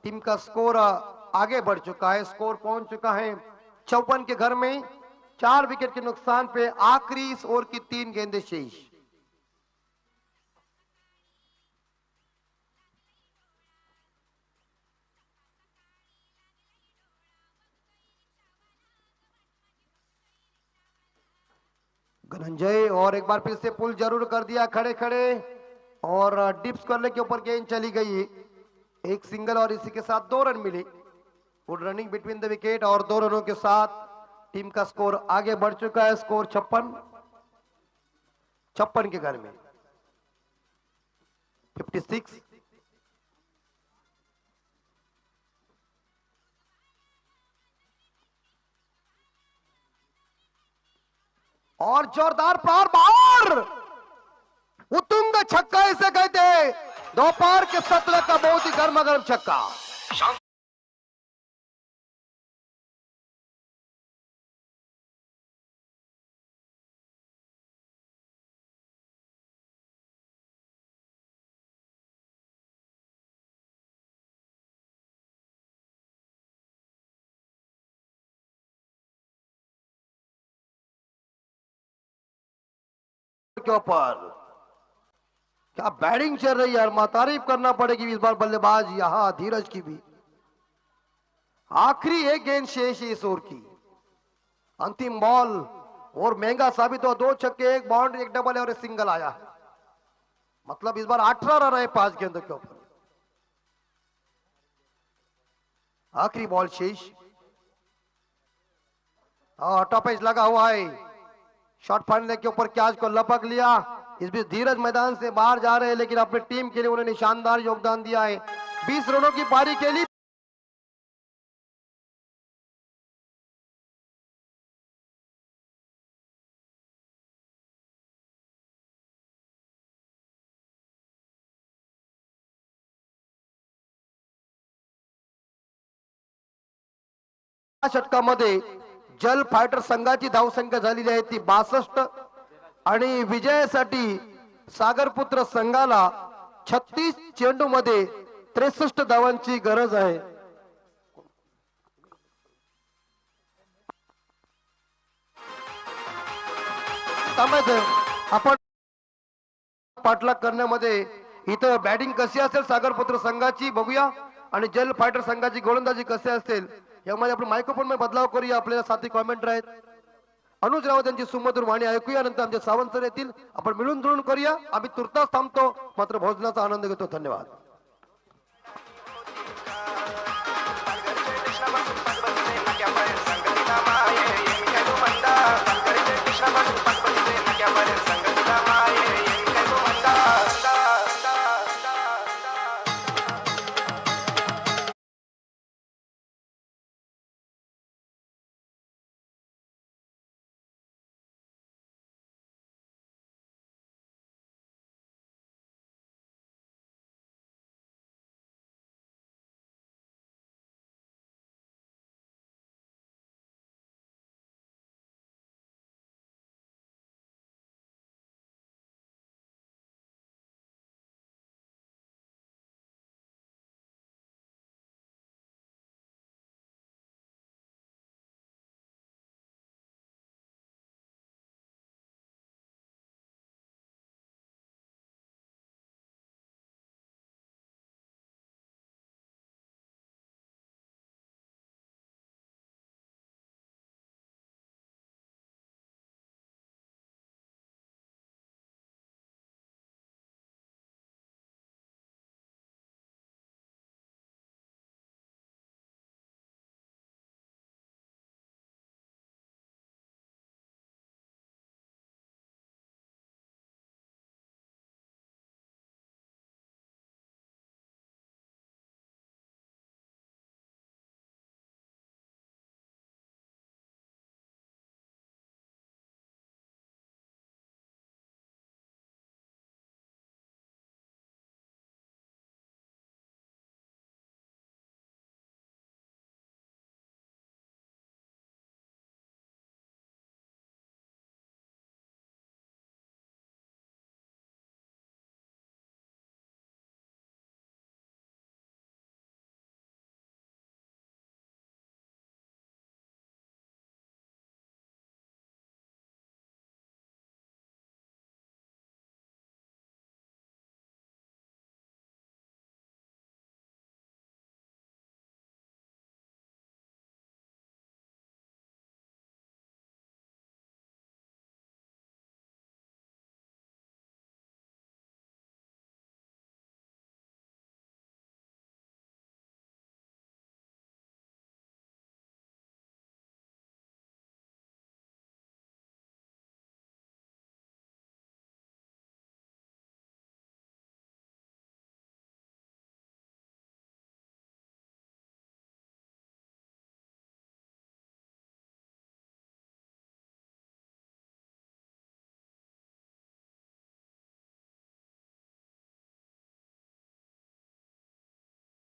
टीम का स्कोर आगे बढ़ चुका है। स्कोर पहुंच चुका है 54 के घर में। 4 विकेट के नुकसान पे आखिरी इस ओवर की 3 गेंदें शेष। धनंजय और एक बार फिर से पुल जरूर कर दिया खड़े खड़े, और डिप्स करने के ऊपर गेंद चली गई। एक सिंगल और इसी के साथ 2 रन मिले। Good running between the wicket और 2 रनों के साथ टीम का स्कोर आगे बढ़ चुका है। स्कोर 56 के घर में 56। और जोरदार प्रहार बाहर, उत्तुंग छक्का इसे कहते हैं। दोपहर के सत्र का बहुत ही गर्मा गर्म छक्का। के ऊपर क्या बैटिंग चल रही है यार, तारीफ करना पड़ेगी इस बार बल्लेबाज यहां धीरज की भी। आखिरी एक गेंद शेष है इस ओवर की, अंतिम बॉल, और महंगा साबित हो। 2 छक्के, 1 बाउंड्री, 1 डबल और 1 सिंगल आया है। मतलब इस बार 18 रन है 5 गेंदों के ऊपर। आखिरी बॉल शेष, टॉपेज लगा हुआ है। शॉट फाइनल के ऊपर कैच को लपक लिया। इस बीच धीरज मैदान से बाहर जा रहे हैं, लेकिन अपनी टीम के लिए उन्होंने शानदार योगदान दिया है। 20 रनों की पारी के लिए षटकामध्ये जल फायटर संघाची धावसंख्या झालेली आहे ती 62, आणि विजयासाठी सागरपुत्र संघाला 36 चेंडू मध्ये 63 धावांची गरज आहे। आपण पाठलाग करण्यामध्ये इथं बॅटिंग कशी असेल सागरपुत्र संघाची बघूया, आणि जल फायटर संघाची गोलंदाजी कशी असेल यामध्ये आपण मायक्रोफोन मध्ये बदलाव करूया। आपल्याला साथी कॉमेंटर आहेत, अनुज रावत यांची सुमधुर वाणी ऐकूया, नंतर आमचे सावंत सर येतील, आपण मिळून जुळून करूया। आम्ही तुर्तास थांबतो, मात्र भोजनाचा आनंद घेतो। धन्यवाद। संगीता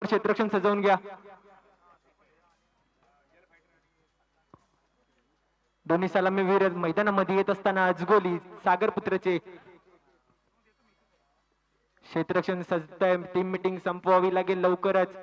क्षेत्ररक्षण सजवून घ्या. दोन्ही सलामीवीर मैदानामध्ये येत असताना अजगोली सागरपुत्रचे क्षेत्ररक्षण सजतंय. टीम मीटिंग संपवावी लागेल लवकरच.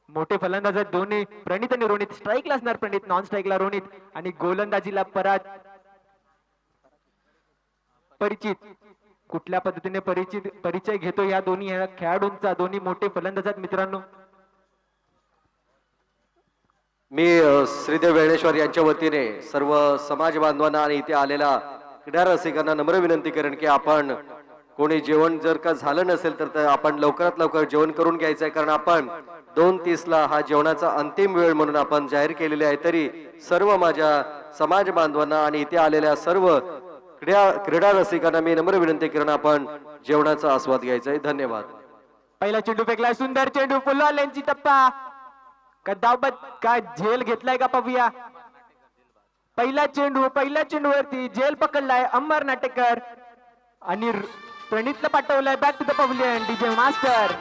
मोठे फलंदाज आहेत दोन्ही, प्रणित आणि रोनित. स्ट्राईकला असणार प्रणित, नॉन स्ट्राईकला रोनित आणि गोलंदाजीला पराग. परिचित कुठल्या पद्धतीने परिचय घेतो या दोन्ही खेळाडूंचा. दोन्ही मोठे फलंदाज आहेत मित्रांनो. मी श्रीदेव वेळेश्वर यांच्या वतीने सर्व समाज बांधवांना आणि इथे आलेल्या क्रीडा रसिकांना नम्र विनंती करेन की आपण कोणी जेवण जर का झालं नसेल तर आपण लवकरात लवकर जेवण करून घ्यायचं आहे, कारण आपण 2:30 ला हा जेवणाचा अंतिम वेळ म्हणून आपण जाहीर केलेली आहे. तरी सर्व माझ्या समाज बांधवांना आणि इथे आलेल्या सर्व क्रीडा रसिकांना मी नम्र विनंती करेन आपण जेवणाचा आस्वाद घ्यायचा आहे. धन्यवाद. पहिला चेंडू फेकलाय, सुंदर चेंडू, फुलवाल यांची टप्पा. का धावत काय झेल घेतलाय का पाहूया. पहिला चेंडूवरती झेल पकडलाय अंबर नाटेकर आणि प्रणितला पाठवलाय back to the pavilion. DJ master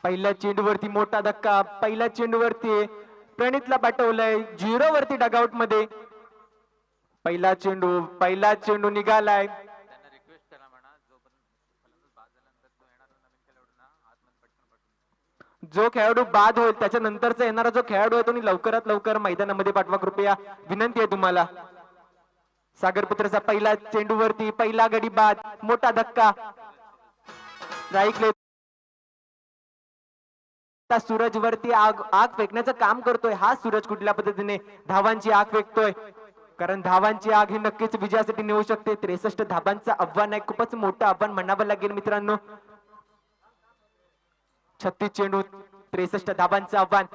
पहिल्या चेंडूवरती मोठा धक्का. पहिल्या चेंडूवरती प्रणितला पाठवलंय 0 वरती डगआउट मध्ये. पहिला चेंडू निघालाय. जो खेळाडू बाद होईल त्याच्या नंतरचा येणारा जो खेळाडू आहे तो लवकरात लवकर मैदानामध्ये पाठवा कृपया, विनंती आहे तुम्हाला. सागरपुत्रचा पहिला चेंडूवरती पहिला गडी बाद. मोठा धक्का. स्ट्राईक सूरज वरती आग फेकण्याचं काम करतोय. हा सूरज कुठल्या पद्धतीने धावांची आग फेकतोय, कारण धावांची आग ही नक्कीच विजयासाठी नेऊ शकते. 63 धाबांचं आव्हान आहे, खूपच मोठं आव्हान म्हणावं लागेल मित्रांनो. 36 चेंडू 63 धाबांचं आव्हान.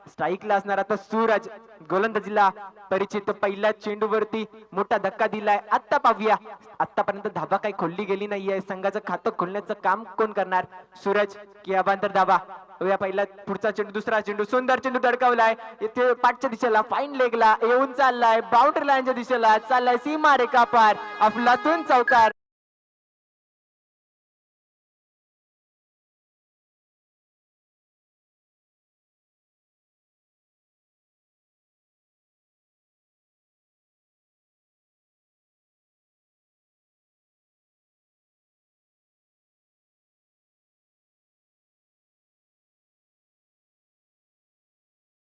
स्ट्राईकला असणार आता सूरज. गोलंदाजीला परिचित. पहिल्या चेंडूवरती मोठा धक्का दिलाय. आता पाहूया, आतापर्यंत धाबा काही खोलली गेली नाहीये. संघाचं खातं खोलण्याचं काम कोण करणार, सूरज की अवांतर धाबा. पहिला पुढचा चेंडू, दुसरा चेंडू, सुंदर चेंडू धडकावलाय. इथे पाठच्या दिशेला फाईन लेगला येऊन चाललाय. बाउंड्री लाईनच्या दिशेला चाललाय. सीमा रेखा पार. अफलातून चौकार.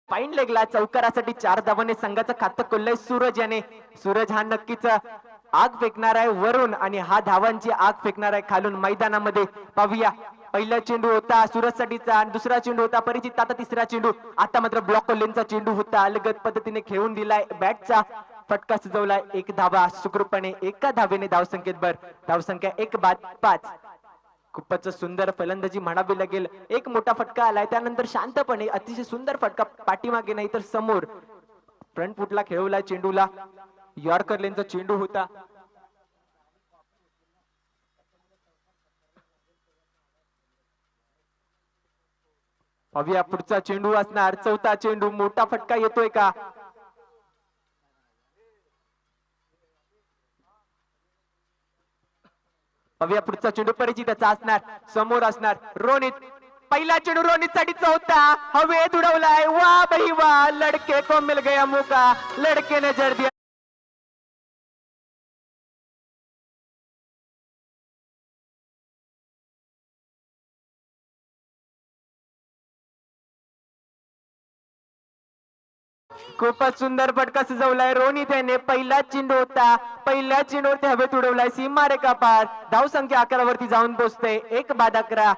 फाईन लेगला चौकारासाठी 4 धावांनी संघाचं खातं खोललंय सूरज याने. सूरज हा नक्कीच आग फेकणार आहे वरून आणि हा धावांची आग फेकणार आहे खालून मैदानामध्ये. पाहूया, पहिला चेंडू होता सूरज साठीचा आणि दुसरा चेंडू होता परिचित. आता तिसरा चेंडू. आता मात्र ब्लॉक कॉलिनचा चेंडू होता. अलगद पद्धतीने खेळून दिलाय. बॅटचा फटका सुचवलाय. 1 धावा सुखरूपपणे एका धावेने धावसंख्येत भर. धावसंख्या 1 बाद 5. खूपच सुंदर फलंदाजी म्हणावी लागेल. एक मोठा फटका आलाय, त्यानंतर शांतपणे अतिशय सुंदर फटका पाठीमागे नाही तर समोर फ्रंट फुटला खेळवला चेंडूला. यॉर्कर लेनचा चेंडू होता. पाहूया पुढचा चेंडू असणार. चौथा चेंडू. मोठा फटका येतोय का. पाहूया पुढचा चेंडू परिचिताचा असणार, समोर असणार रोनित. पहिला चेंडू रोनित साठी चौथा, हवेत उडवलाय, वाह भाई वाह, लडके को मिल गया मौका, लडके ने जर दिया. खूपच सुंदर फटका सजवलाय रोनित याने. पहिला चेंडू होता, पहिल्या चेंडूवरती हवेत उडवलाय, सीमारेखा पार. धावसंख्या 11 वरती जाऊन पोहोचते, 1-11.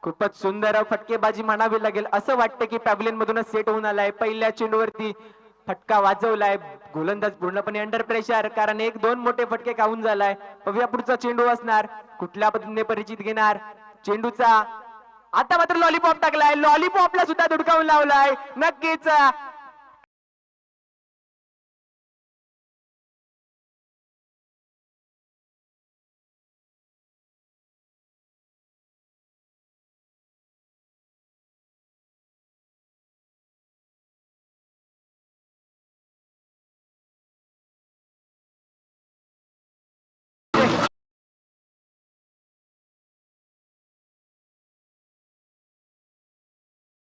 खूपच सुंदर फटकेबाजी म्हणावी लागेल. असं वाटतं की पॅव्हलियन मधूनच सेट होऊन आलाय. पहिल्या चेंडूवरती फटका वाजवलाय, गोलंदाज पूर्णपणे अंडर प्रेशर, कारण 1-2 मोठे फटके खाऊन झालाय. बघूया पुढचा चेंडू असणार, कुठल्या पद्धतीने परिचित घेणार चेंडूचा. आता मात्र लॉलीपॉप टाकलाय, लॉलीपॉपला सुद्धा धुडकावून लावलाय. नक्कीच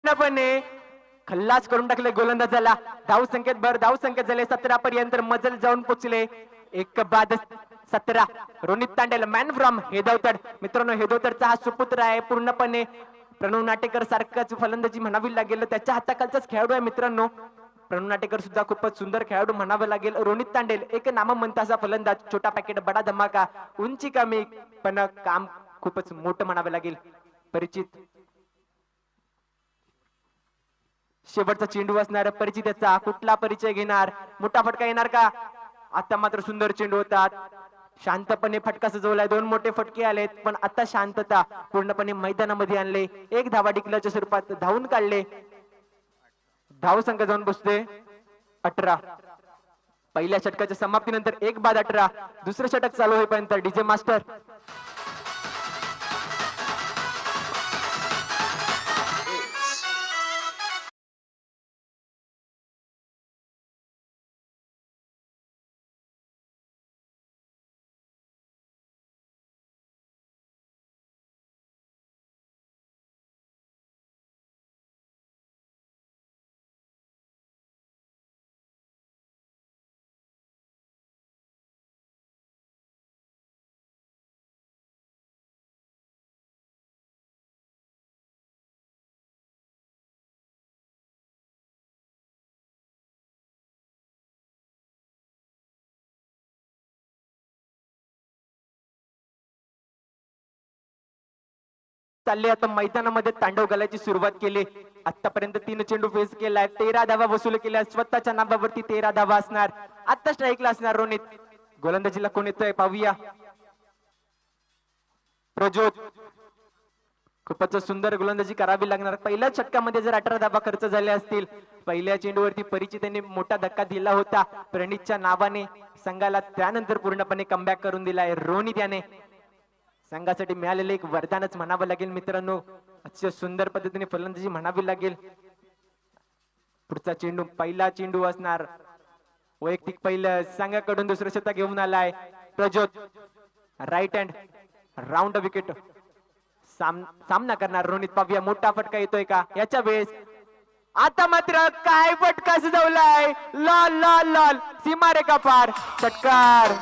पूर्णपणे खल्लास करून टाकले गोलंदाजाला. धाव संख्येत भर, धाव संख्येत झाले 17 पर्यंत, मजल जाऊन पोहोचले 1-17. Ronit Tandel man from Hedvatad. मित्रांनो, हेदवतडचा हा सुपुत्र आहे, पूर्णपणे प्रणव नाटेकर सारखाच फलंदाजी म्हणावी लागेल, त्याच्या हाताखालचाच खेळाडू आहे. मित्रांनो, प्रणव नाटेकर सुद्धा खूपच सुंदर खेळाडू म्हणावं लागेल. रोनित तांडेल एक नामवंत असा फलंदाज, छोटा पॅकेट बडा धमाका, उंची कमी पण काम खूपच मोठं म्हणावं लागेल. परिचित शेवटचा चेंडू असणार परिचिताचा, कुठला परिचय घेणार, मोठा फटका येणार का. आता मात्र सुंदर चेंडू होतात, शांतपणे फटका सजवलाय, 2 मोठे फटके आलेत, पण आता शांतता पूर्णपणे मैदानामध्ये आणले. 1 धावा डिक्लेअरच्या स्वरूपात धावून काढले. धाव संख्या जाऊन बसते 18. पहिल्या षटकाच्या समाप्तीनंतर 1-18. दुसरं षटक चालू होईपर्यंत डीजे मास्टर चालले. आता मैदानामध्ये तांडव घालायची सुरुवात केली. आतापर्यंत 3 चेंडू फेस केलाय, 13 धावा वसूल केल्या, स्वतःच्या नावावरती 13 धावा असणार. आता स्ट्राईकला असणार रोनित. गोलंदाजीला कोण येतोय पाहूया. प्रज्योत, खूपच सुंदर गोलंदाजी करावी लागणार. पहिल्या षटकामध्ये जर 18 धावा खर्च झाल्या असतील, पहिल्या चेंडूवरती परिचितांनी मोठा धक्का दिला होता प्रणितच्या नावाने संघाला, त्यानंतर पूर्णपणे कमबॅक करून दिलाय रोनित याने. संघासाठी मिळालेले एक वरदानच म्हणावं लागेल. मित्रांनो, अतिशय सुंदर पद्धतीने फलंदाजी म्हणावी लागेल. पुढचा चेंडू, पहिला चेंडू असणार वैयक्तिक पहिलं, संघाकडून दुसरं शतक घेऊन आलाय Prajyot. Right hand round wicket सामना करणार रोनित. पाहूया मोठा फटका येतोय का याच्या वेळेस. आता मात्र काय फटका सजवलाय, लॉल लॉल लॉल, सीमारेखा पार, षटकार.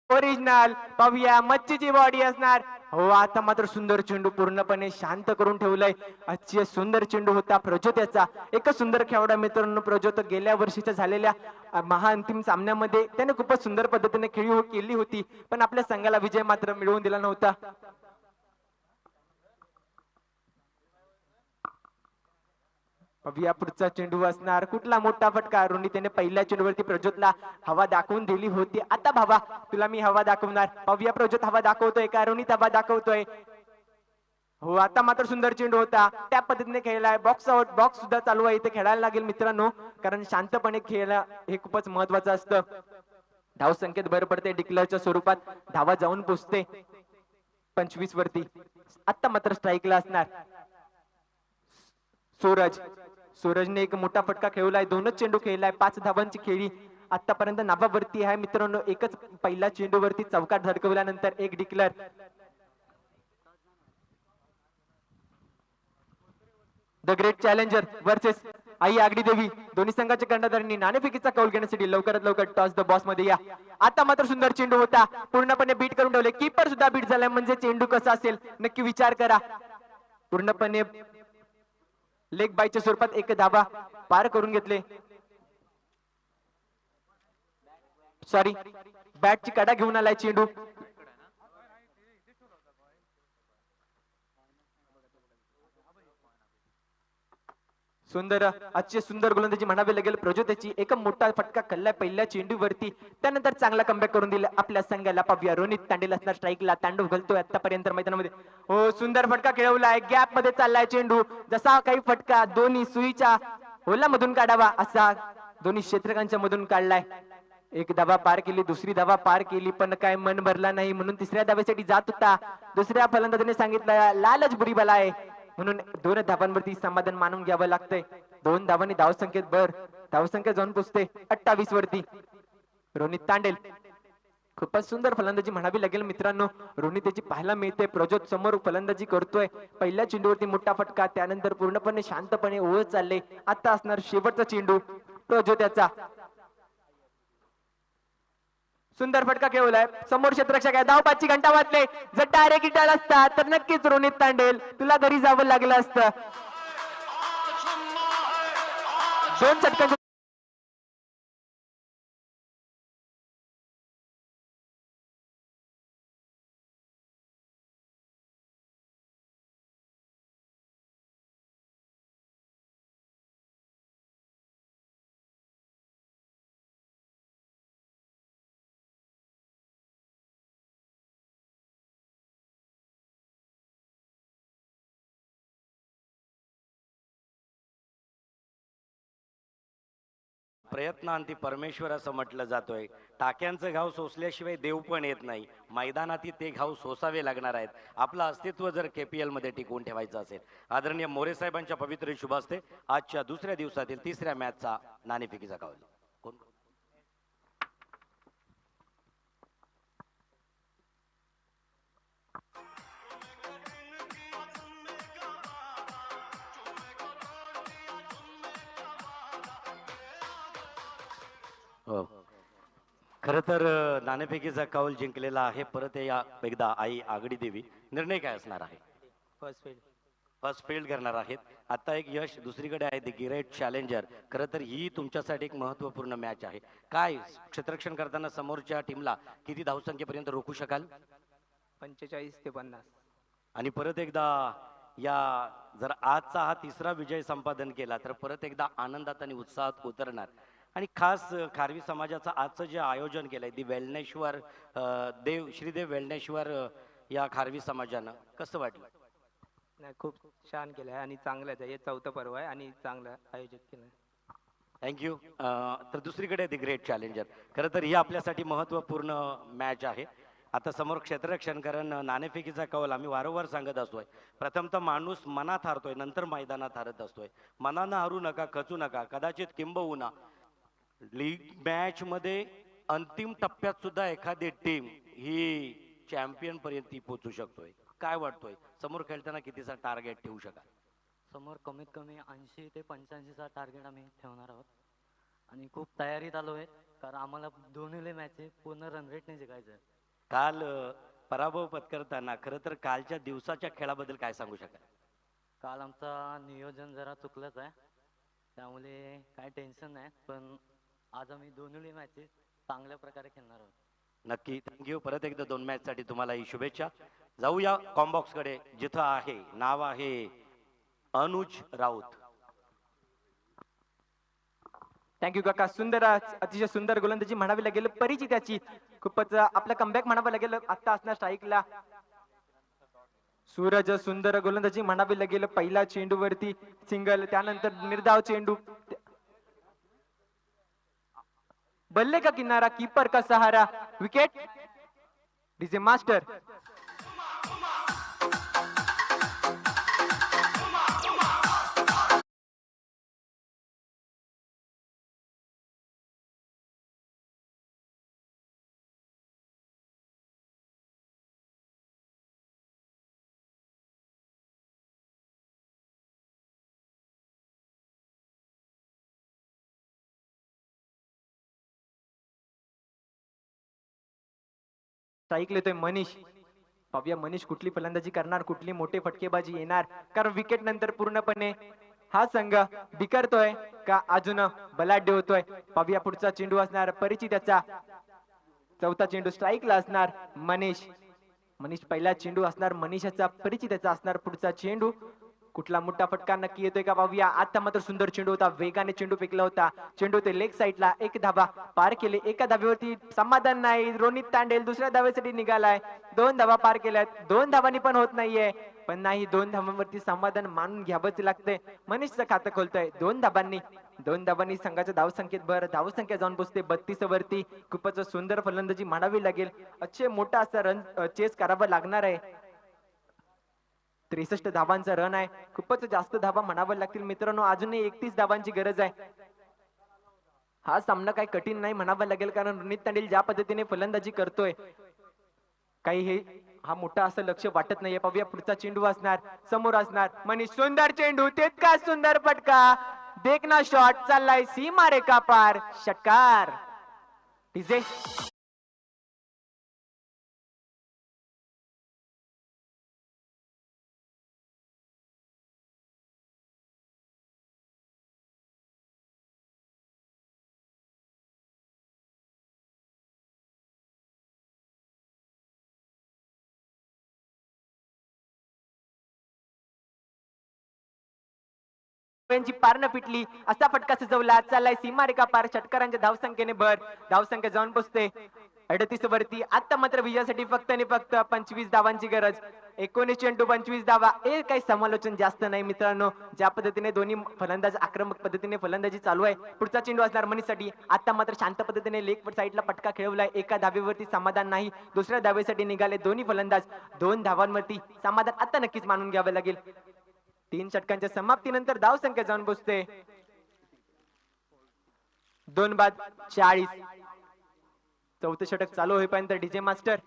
ओरिजिनल पाहूया, मच्छीची बॉडी असणार. हो, आता मात्र सुंदर चेंडू पूर्णपणे शांत करून ठेवलाय. अतिशय सुंदर चेंडू होता प्रज्योत याचा. एकच सुंदर खेळाडू मित्रांनो प्रज्योत. गेल्या वर्षीच्या झालेल्या महाअंतिम सामन्यामध्ये त्याने खूपच सुंदर पद्धतीने खेळी केली होती, पण आपल्या संघाला विजय मात्र मिळवून दिला नव्हता. पुढचा चेंडू असणार, कुठला मोठा फटका. रोनितने पहिल्या चेंडूवरती प्रज्योतला हवा दाखवून दिली होती. आता भावा तुला मी हवा दाखवणार. पाहूया प्रज्योत हवा दाखवतोय का, रोनित हवा दाखवतोय. हो, आता मात्र सुंदर चेंडू होता, त्या पद्धतीने खेळलाय. बॉक्स आउट, बॉक्स सुद्धा चालू आहे, इथे खेळायला लागेल मित्रांनो, कारण शांतपणे खेळणं हे खूपच महत्वाचं असतं. धाव संख्येत भर पडते, डिक्लेअरच्या स्वरूपात धावा जाऊन पोचते 25 वरती. आता मात्र स्ट्राईकला असणार सूरज. सूरजने एक मोठा फटका खेळलाय, 2च चेंडू खेळलाय, 5 धावांची खेळी आतापर्यंत नाबावरती आहे मित्रांनो. एकच पहिल्या चेंडूवरती चौकार धडकवल्यानंतर एक declare. The great challenger versus Aai Agadi Devi. दोन्ही संघाच्या कर्णधारांनी नाणेफेकीचा कौल घेण्यासाठी लवकरात लवकर टॉस द बॉस मध्ये या. आता मात्र सुंदर चेंडू होता, पूर्णपणे बीट करून ठेवले. कीपर सुद्धा बीट झालाय, म्हणजे चेंडू कसा असेल नक्की विचार करा. पूर्णपणे लेग बायच्या स्वरूपात एक धाबा पार करून घेतले. सॉरी, बॅटची कडा घेऊन आलाय चेंडू. सुंदर आजचे सुंदर गोलंदाजी म्हणावे लागेल प्रज्योताची. एक मोठा फटका खाल्लाय पहिल्या चेंडूवरती, त्यानंतर चांगला कमबॅक करून दिला आपल्या संघाला. पाहूया रोनित तांडेल असणार स्ट्राईकला, तांडव घालतोय आतापर्यंत मैदानामध्ये. हो, सुंदर फटका खेळवलाय, गॅप मध्ये चाललाय चेंडू. जसा काही फटका दोन्ही सुईच्या होला मधून काढावा असा दोन्ही क्षेत्रकांच्या मधून काढलाय. एक धावा पार केली, दुसरी धावा पार केली, पण काय मन भरला नाही, म्हणून तिसऱ्या धावेसाठी जात होता. दुसऱ्या फलंदाजाने सांगितलं लालच बुरी बला आहे, म्हणून 2 धावांवरती समाधान मानून घ्यावं लागतंय. 2 धावांनी धावसंख्येत भर, धावसंख्या जाऊन पुसते 28 वरती. रोनित तांडेल खूपच सुंदर फलंदाजी म्हणावी लागेल मित्रांनो. रोनित त्याची पाहायला मिळते, प्रज्योत समोर फलंदाजी करतोय. पहिल्या चेंडूवरती मोठा फटका, त्यानंतर पूर्णपणे शांतपणे ओळ चालले. आता असणार शेवटचा चेंडू प्रज्योत्याचा. सुंदर फटका खेळलाय, समोर क्षेत्ररक्षक आहे, धावबादची घंटा वाजले. जर डायरेक्ट इटाळ असता तर नक्कीच रोनित तांडेल तुला घरी जावं लागलं असतं. 2 षटकांच्या प्रयत्नांती परमेश्वर असं म्हटलं जातोय. टाक्यांचं घाव सोसल्याशिवाय देव पण येत नाही. मैदानातील ते घाव सोसावे लागणार आहेत. आपलं अस्तित्व जर KPL मध्ये टिकवून ठेवायचं असेल. आदरणीय मोरे साहेबांच्या पवित्र शुभ हस्ते आजच्या दुसऱ्या दिवसातील 3ऱ्या मॅचचा नाणेफेकीचा कौल. कोण हो, खर तर नाणेफेकीचा कौल जिंकलेला आहे परत एकदा आई आगडी देवी. निर्णय काय असणार आहे? फर्स्ट फील्ड करणार आहेत. आता एक यश दुसरीकडे आहे द ग्रेट चॅलेंजर. खरं तर ही तुमच्यासाठी एक महत्वपूर्ण मॅच आहे. काय क्षेत्ररक्षण करताना समोरच्या टीमला किती धावसंख्येपर्यंत रोखू शकाल? 45 ते 50. आणि परत एकदा या जर आजचा हा 3रा विजय संपादन केला तर परत एकदा आनंदात आणि उत्साहात उतरणार. आणि खास खारवी समाजाचं आजचं जे आयोजन केलंय दी वेलनेश्वर श्रीदेव वेलनेश्वर या खारवी समाजानं कसं वाटलं? नाही, खूप छान केलंय आणि चांगलंच आहे. हे 4थं पर्व आहे आणि चांगलं आयोजित केलंय. थँक्यू. तर दुसरीकडे दी ग्रेट चॅलेंजर. खरं तर ही आपल्यासाठी महत्त्वपूर्ण मॅच आहे. आता समोर क्षेत्ररक्षण, कारण नाणेफेकीचा कौल आम्ही वारंवार सांगत असतोय. प्रथमतः माणूस मनात हारतोय, नंतर मैदानात हारत असतोय. मनानं हारू नका, खचू नका. कदाचित किंबहुना लीग मॅच मध्ये अंतिम टप्प्यात सुद्धा एखादी टीम ही चॅम्पियन पर्यंत पोहोचू शकतोय. काय वाटतोय समोर खेळताना कितीचा टार्गेट ठेवू शकाल? समोर कमीत कमी 80 ते 85चा टार्गेट आम्ही ठेवणार आहोत आणि खूप तयारीत आलो आहे, कारण आम्हाला दोन्ही मॅच पूर्ण रन रेटने जिंकायचं आहे. काल पराभव पत्करताना खरं तर कालच्या दिवसाच्या खेळाबद्दल काय सांगू शकाल? काल आमचा नियोजन जरा चुकलंच आहे, त्यामुळे काय टेन्शन नाही, पण आज आम्ही दोन्ही मॅच चांगल्या प्रकारे खेळणार आहोत. नक्की, थँक्यू. परत एकदा 2 मॅच साठी तुम्हाला ही शुभेच्छा. जाऊया कॉम्बॉक्स कडे, जिथं आहे नाव आहे अनुज राऊत. थँक्यू काका. सुंदर, अतिशय सुंदर गोलंदाजी म्हणावी लागेल, परिचिताची खूपच आपला कमबॅक म्हणावं लागेल. आता असणार स्ट्राईकला सूरज सुंदर गोलंदाजी म्हणावी लागेल. पहिला चेंडूवरती सिंगल, त्यानंतर निर्धाव चेंडू. बल्ले का किनारा, कीपर का सहारा, विकेट. DJ master. स्ट्राईक लेतोय मनीष. पाहूया मनीष कुठली फलंदाजी करणार, कुठली मोठे फटकेबाजी येणार, कारण विकेट नंतर पूर्णपणे हा संघ बिखरतोय का अजून बलाढ्य होतोय. पाहूया पुढचा चेंडू असणार परिचिताचा. चौथा चेंडू स्ट्राईकला असणार मनीष. मनीष पहिला चेंडू असणार मनीषाचा, परिचिताचा असणार पुढचा चेंडू. कुठला मोठा फटका नक्की येतोय का पाहूया. आता मात्र सुंदर चेंडू होता, वेगाने चेंडू फेकला होता. चेंडू ते लेग साईडला, एक धाबा पार केले. एका धाब्यावरती समाधान नाही. रोनित तांडेल दुसऱ्या धाब्यासाठी निघालाय. 2 धाबा पार केल्यात. 2 धाबांनी पण होत नाहीये, पण नाही 2 धाबांवरती समाधान मानून घ्यावंच लागतंय. मनीषचं खातं खोलतंय 2 धाबांनी संघाच्या धावसंख्येत भर. धावसंख्या जाऊन पोहोचते 32 वरती. खूपच सुंदर फलंदाजी म्हणावी लागेल. अच्छे मोठा असा रन चेस करावा लागणार आहे. 63 धाबांचा रन आहे. खूपच जास्त धाबा म्हणावं लागतील मित्रांनो. अजूनही 31 धाबांची गरज आहे. हा सामना काही कठीण नाही म्हणावं लागेल, कारण रोनित तांडेल ज्या पद्धतीने फलंदाजी करतोय, काही हे हा मोठा असं लक्ष वाटत नाहीये. पाहूया पुढचा चेंडू असणार, समोर असणार मनीष. सुंदर चेंडू, तितका सुंदर फटका. देखना शॉट चाललाय सीमा रेखा पार, षटकार. डीजे. ची पार पिटली असा फटका सजवला. चाललाय सीमारेखा पार, षटकारांच्या धावसंख्येने भर. धावसंख्या जाऊन पोचते 38 वरती. आता मात्र विजयासाठी फक्त आणि फक्त 25 धावांची गरज. 19 चेंडू 25 धावा. हे काही समालोचन जास्त नाही मित्रांनो. ज्या पद्धतीने दोन्ही फलंदाज आक्रमक पद्धतीने फलंदाजी चालू आहे. पुढचा चेंडू असणार मनीषसाठी. आता मात्र शांत पद्धतीने लेग साईडला फटका खेळवलाय. एका धावेवरती समाधान नाही. दुसऱ्या धावेसाठी निघाले दोन्ही फलंदाज. 2 धावांवरती समाधान आता नक्कीच मानून घ्यावे लागेल. 3 षटकांच्या समाप्तीनंतर धावसंख्या जाऊन पोचते 2 बाद 40. चौथे षटक चालू होईपर्यंत डीजे मास्टर.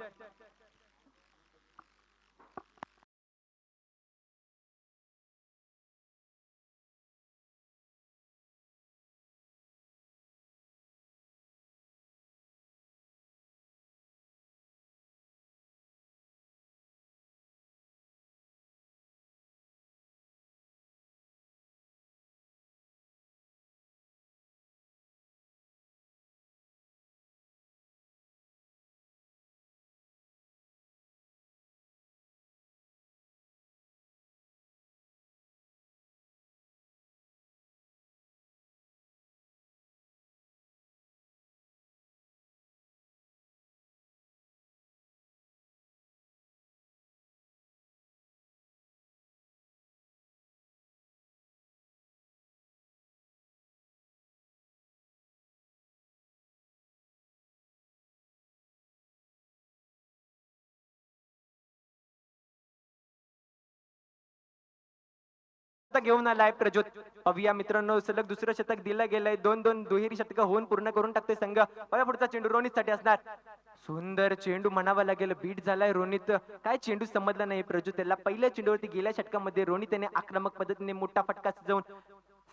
घेऊन आलाय प्रज्योत. पाहूया मित्रांनो, सलग दुसरं शतक दिलं गेलंय. 2-2 दुहेरी शतक होऊन पूर्ण करून टाकते संघ. पाहूया पुढचा चेंडू रोनित साठी असणार. सुंदर चेंडू म्हणावा लागेल. बीट झालाय रोनित. काय चेंडू समजला नाही प्रज्योत त्याला. पहिल्या चेंडूवरती गेल्या षटकामध्ये रोनित त्याने आक्रमक पद्धतीने मोठा फटका सजवून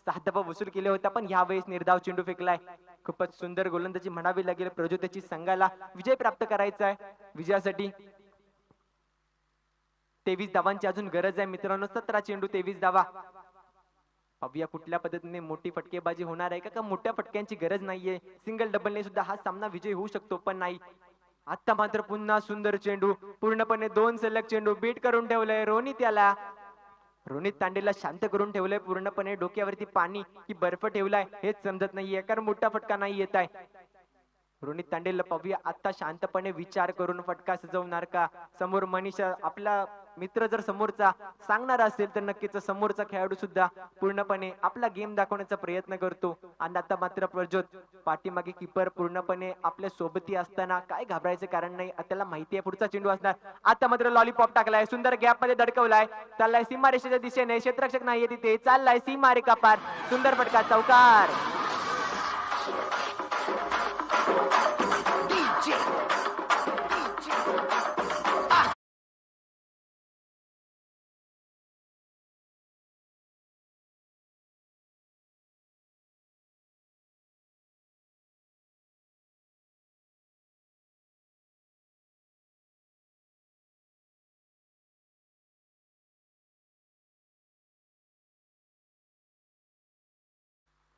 6 धावा वसूल केले होता, पण ह्या वेळेस निर्धाव चेंडू फेकलाय. खूपच सुंदर गोलंदाजी म्हणावी लागेल प्रज्योतची. संघाला विजय प्राप्त करायचा आहे. विजयासाठी 23 धावांची अजून गरज आहे मित्रांनो. 17 चेंडू 23 धावा. पाहूया कुठल्या पद्धतीने मोठी फटकेबाजी होणार आहे का मोठ्या फटक्यांची गरज नाहीये. सिंगल डबलने सुद्धा हा सामना विजय होऊ शकतो, पण नाही. आता मात्र पुन्हा सुंदर चेंडू. पूर्णपणे 2 सलग चेंडू बीट करून ठेवलंय रोनित याला. रोनित तांडेला शांत करून ठेवलंय. पूर्णपणे डोक्यावरती पाणी की बर्फ ठेवलाय हेच समजत नाहीये, कारण मोठा फटका नाही येत आहे. रोनित तांडेल पाहूया आता शांतपणे विचार करून फटका सजवणार का. समोर मनीषा आपला मित्र जर समोरचा सांगणार असेल तर नक्कीच समोरचा खेळाडू सुद्धा पूर्णपणे आपला गेम दाखवण्याचा प्रयत्न करतो. आणि आता मात्र प्रज्योत पाठीमागे किपर पूर्णपणे आपल्या सोबती असताना काय घाबरायचं कारण नाही. त्याला माहिती आहे पुढचा चेंडू असणार. आता मात्र लॉलीपॉप टाकलाय, सुंदर गॅप मध्ये धडकवलाय, चाललाय सीमारेषेच्या दिशेने, क्षेत्ररक्षक नाहीये तिथे, चाललाय सीमारेखा पार, सुंदर फटका, चौकार.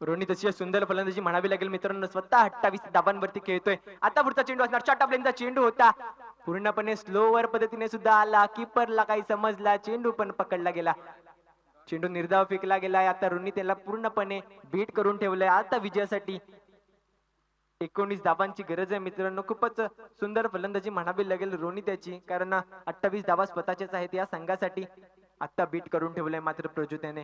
रोनी तशी सुंदर फलंदाजी म्हणावी लागेल मित्रांनो. स्वतः 28 धाबांवरती खेळतोय. आता पुढचा चेंडू असणार, शॉर्ट ऑफ लेनचा चेंडू होता, पूर्णपणे स्लोवर पद्धतीने सुद्धा आला, किपरला काही समजला, चेंडू पण पकडला गेला, चेंडू निर्धाव फेकला गेलाय. आता रोनी त्याला पूर्णपणे बीट करून ठेवलंय. आता विजयासाठी 19 धाबांची गरज आहे मित्रांनो. खूपच सुंदर फलंदाजी म्हणावी लागेल रोनी त्याची, कारण 28 धाबा स्वतःच्याच आहेत या संघासाठी. आता बीट करून ठेवलंय मात्र प्रज्योत्याने.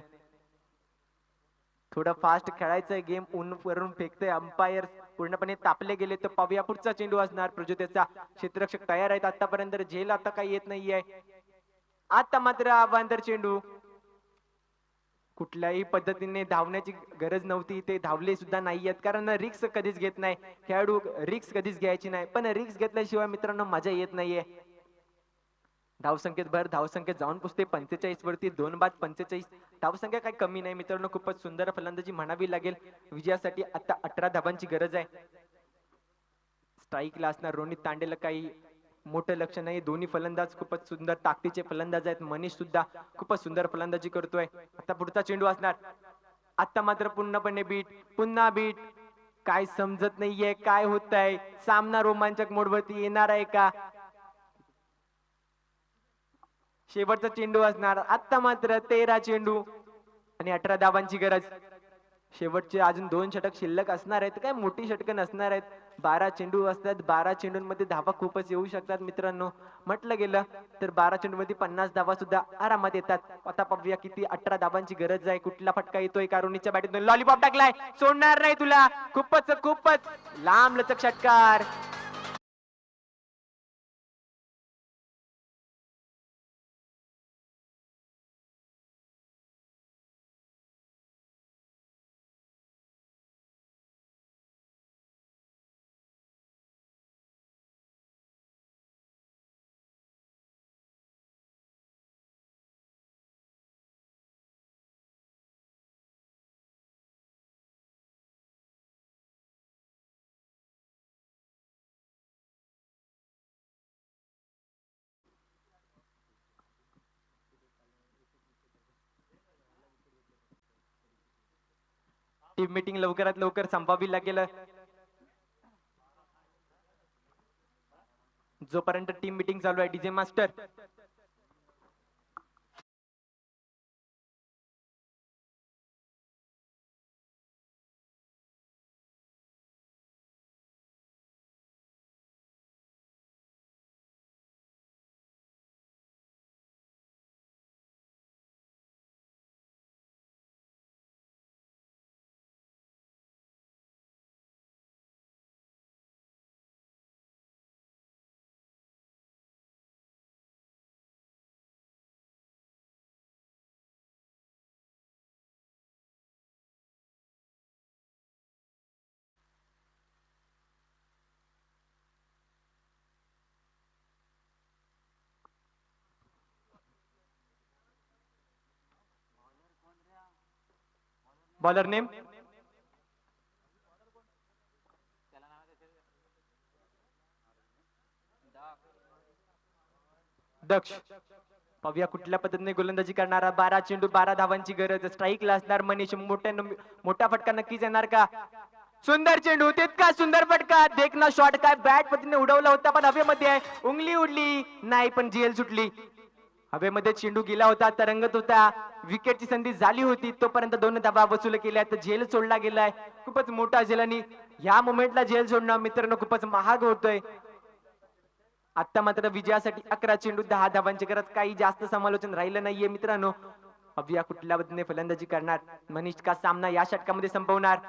थोडं फास्ट खेळायचंय गेम, ऊन वरून फेकतोय, अंपायर पूर्णपणे तापले गेले. तर पाहूया पुढचा चेंडू असणार, प्रज्योत्याचा क्षेत्ररक्षक तयार आहेत आतापर्यंत, झेल आता काही येत नाहीये. आता मात्र अवांतर चेंडू, कुठल्याही पद्धतीने धावण्याची गरज नव्हती, ते धावले सुद्धा नाहीयेत, कारण रिक्स कधीच घेत नाही खेळाडू, रिक्स कधीच घ्यायची नाही, पण रिक्स घेतल्याशिवाय मित्रांनो मजा येत नाहीये. धावसंख्येत जाऊन पुसते 45 वरती, 2 बाद 45, धावसंख्या काही कमी नाही मित्रांनो. खूपच सुंदर फलंदाजी म्हणावी लागेल. विजयासाठी आता 18 धाबांची गरज आहे. स्ट्राईकला असणार रोनित तांडेला काही मोठं लक्ष नाही. दोन्ही फलंदाज खूपच सुंदर ताकदीचे फलंदाज आहेत. मनीष सुद्धा खूपच सुंदर फलंदाजी करतोय. आता पुढचा चेंडू असणार. आता मात्र पूर्णपणे बीट, पुन्हा बीट, काय समजत नाहीये काय होत आहे. सामना रोमांचक मोडवरती येणार आहे का. शेवटचा चेंडू असणार. आता मात्र 13 चेंडू आणि 18 धावांची गरज. शेवटचे अजून 2 षटक शिल्लक असणार आहेत, काय मोठी षटकं नसणार आहेत. 12 चेंडू असतात, 12 चेंडूंमध्ये धावा खूपच येऊ शकतात मित्रांनो. म्हटलं गेलं तर 12 चेंडूमध्ये 50 धावा सुद्धा आरामात येतात. आता पाहूया किती 18 धावांची गरज आहे. कुठला फटका येतोय, कारुणीच्या बॅटीतून लॉलीपॉप टाकलाय, सोडणार नाही तुला, खूपच लांब लचक षटकार. टीम मीटिंग लवकरात लवकर संपावी लागेल. जोपर्यंत टीम मीटिंग चालू आहे, डीजे मास्टर बॉलर नेम दक्ष. पाहूया कुठल्या पद्धतीने गोलंदाजी करणारा. 12 चेंडू 12 धावांची गरज. स्ट्राईकला असणार मनीष. मोठा फटका नक्कीच येणार का. सुंदर चेंडू, तितका सुंदर फटका, देखना शॉट, काय बॅट पद्धतीने उडवला होता पण हवेमध्ये आहे, उंगली उडली नाही पण झेल सुटली. हवेमध्ये चेंडू गेला होता, तरंगत होता, विकेटची संधी झाली होती, तोपर्यंत 2 धाबा वसूल केल्या, तर झेल सोडला गेलाय. खूपच मोठा झेल आणि ह्या मोमेंटला झेल सोडणं मित्रांनो खूपच महाग होतोय. आता मात्र विजयासाठी 11 चेंडू 10 धावांची गरज. काही जास्त समालोचन राहिलं नाहीये मित्रांनो. अभिया कुठल्या पद्धतीने फलंदाजी करणार, मनीष का सामना या षटकामध्ये संपवणार.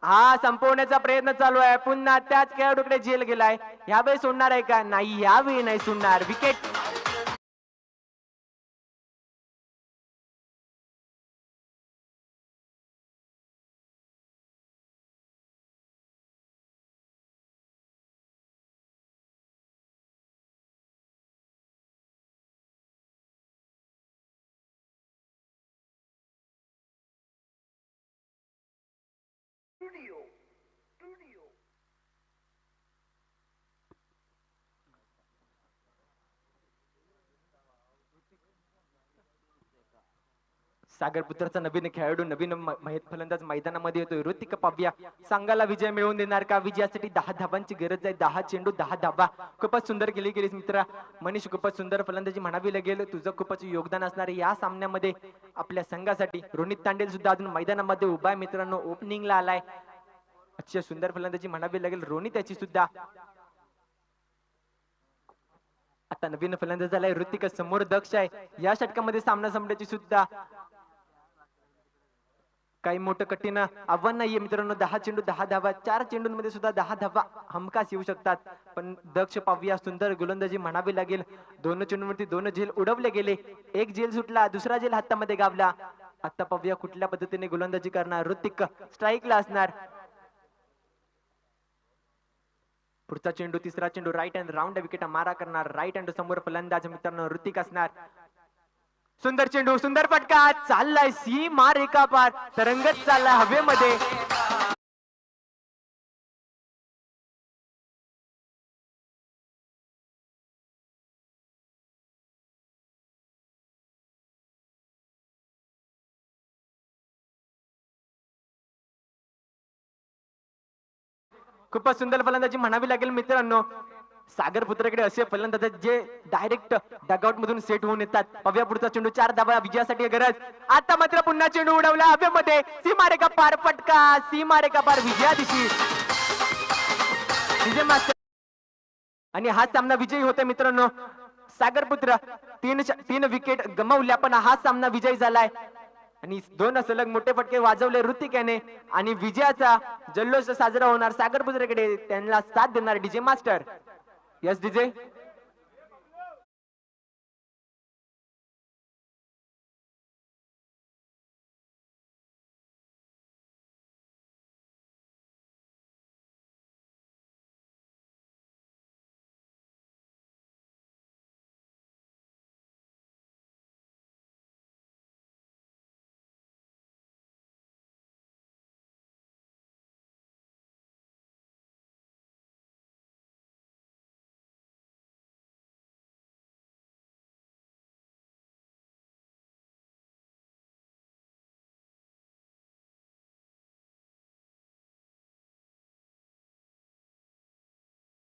हा संपवण्याचा प्रयत्न चालू आहे. पुन्हा त्याच खेळाडूकडे झेल गेलाय. यावेळी सोडणार आहे का? नाही, यावेळी नाही सोडणार. विकेट. सागरपुत्राचा नवीन खेळाडू, नवीन फलंदाज मैदानामध्ये येतोय. ऋतिक पाव्या संघाला विजय मिळवून देणार का? विजयासाठी 10 धावांची गरज आहे. 10 चेंडू 10 धावा. खूपच सुंदर गेलीस मित्रा. मनीष खूपच सुंदर फलंदाजी म्हणावी लागेल. तुझं खूपच योगदान असणार आहे या सामन्यामध्ये आपल्या संघासाठी. रोनित तांडेल सुद्धा अजून मैदानामध्ये उभा आहे मित्रांनो. ओपनिंगला आलाय. अतिशय सुंदर फलंदाजी म्हणावी लागेल रोनित त्याची सुद्धा. आता नवीन फलंदाज झालाय ऋतिक. समोर दक्ष आहे. या षटकामध्ये सामना संपण्याची सुद्धा काही मोठं कठीण आव्हान नाहीये मित्रांनो. 10 चेंडू 10 धावा. 4 चेंडूंमध्ये सुद्धा 10 धावा हमखास येऊ शकतात. पण दक्ष पाव्या सुंदर गोलंदाजी म्हणावी लागेल. 2 चेंडूंवरती 2 झेल उडवले गेले. एक झेल सुटला, दुसरा झेल हातामध्ये गावला. आता पाव्या कुठल्या पद्धतीने गोलंदाजी करणार. ऋतिक स्ट्राईकला असणार. पुढचा चेंडू, तिसरा चेंडू राईट हँड राऊंड विकेट मारा करणार. राईट हँड समोर फलंदाज मित्रांनो ऋतिक असणार. सुंदर चेंडू, सुंदर फटका. चाललाय सीमा रेखा पार. तरंगत चाललाय हवेमध्ये. खूपच सुंदर फलंदाजी म्हणावी लागेल मित्रांनो. सागरपुत्राकडे असे फलंदाज आहेत जे डायरेक्ट डगआउट मधून सेट होऊन येतात. पव्या पुढचा चेंडू 4 धावा. विजयासाठी गरज. आता मात्र पुन्हा चेंडू उडवला हवेमध्ये. सीमारेखा पार फटका. सीमारेखा पार विजया दिशी. आणि हा सामना विजयी होते मित्रांनो. सागरपुत्र 3 विकेट गमावल्या पण हा सामना विजयी झालाय. आणि 2 सलग मोठे फटके वाजवले ऋतिक याने. आणि विजयाचा जल्लोष साजरा होणार सागरपुत्राकडे. त्यांना साथ देणार डीजे मास्टर. Yes DJ.